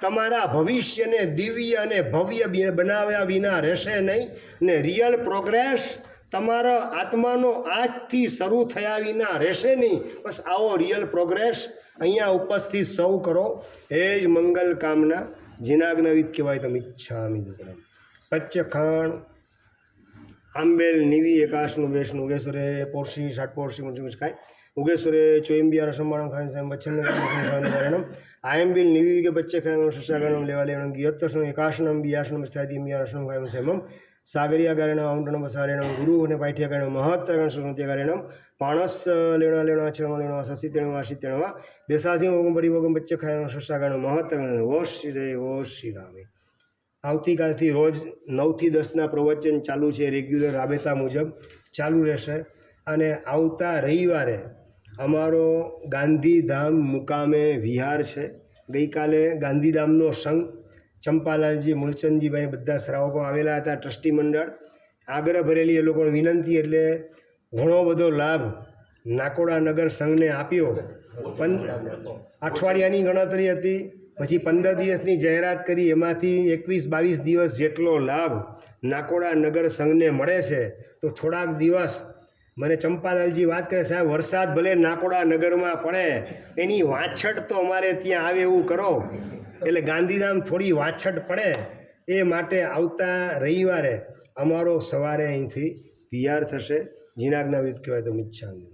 A: તમારા ભવિષ્યને દિવ્ય અને ભવ્ય બનાવ્યા વિના રહેશે નહીં. ને રિયલ પ્રોગ્રેસ તમારા આત્માનો આજથી શરૂ થયા વિના રહેશે નહીં. બસ આવો રિયલ પ્રોગ્રેસ અહીંયા ઉપસ્થિત સૌ કરો. એ જ મંગલ કામના જીનાગ્નવિદ કહેવાય તમે ઈચ્છામી દુકડમ પચ્ચખાણ આંબેલ નિવી એકાશનું બેસનું ઉગેશ્વરે પોર્શી ષાટ પોર્શી મુંચી ખાય ઉગેશ્વરે ચોઈમ્બિયાર સંબાણ ખાય સાહેબ બચ્ચન આયંબિલ નિવી કે બચ્ચે ખાય શશાગણમ લેવા લેવણ ગિયત્તસનું એકાશનમ બિયાશનમ ખાયતી મિયારસનમ ખાય સેમમ સાગરિયાગારેણ ઔંટણ બસારેણ ગુરુ અને પાઠ્યગારેણ મહત્તગણ સુનત્યગારેણ પાણસ લેણા લેણા છેણમાં લેણા સસી તેણવા શી તેણવા દેશાસી ઓગમ પરિભોગમ બચ્ચે ખાય શશાગણ મહત્તગણ ઓશ શ્રી રે ઓશ શ્રી રામે. આવતીકાલથી રોજ 9 થી 10ના પ્રવચન ચાલુ છે, રેગ્યુલર રાબેતા મુજબ ચાલુ રહેશે. અને આવતા રવિવારે અમારો ગાંધીધામ મુકામે વિહાર છે. ગઈકાલે ગાંધીધામનો સંઘ ચંપાલાલજી, મૂલચંદજીભાઈ બધા શ્રાવકો આવેલા હતા, ટ્રસ્ટી મંડળ. આગ્રહ ભરેલી એ લોકોને વિનંતી એટલે ઘણો બધો લાભ નાકોડા નગર સંઘને આપ્યો. અઠવાડિયાની ગણતરી હતી, પછી 15 દિવસની જાહેરાત કરી, એમાંથી 21-22 દિવસ જેટલો લાભ નાકોડા નગર સંઘને મળે છે. તો થોડાક દિવસ મને ચંપાલાલજી વાત કરે, સાહેબ વરસાદ ભલે નાકોડા નગરમાં પડે, એની વાછટ તો અમારે ત્યાં આવે એવું કરો. એટલે ગાંધીધામ થોડી વાછટ પડે એ માટે આવતા રવિવારે અમારો સવારે અહીંથી વિહાર થશે. જીનાજ્ઞા વિધ કહેવાય તો મિચ્છામી.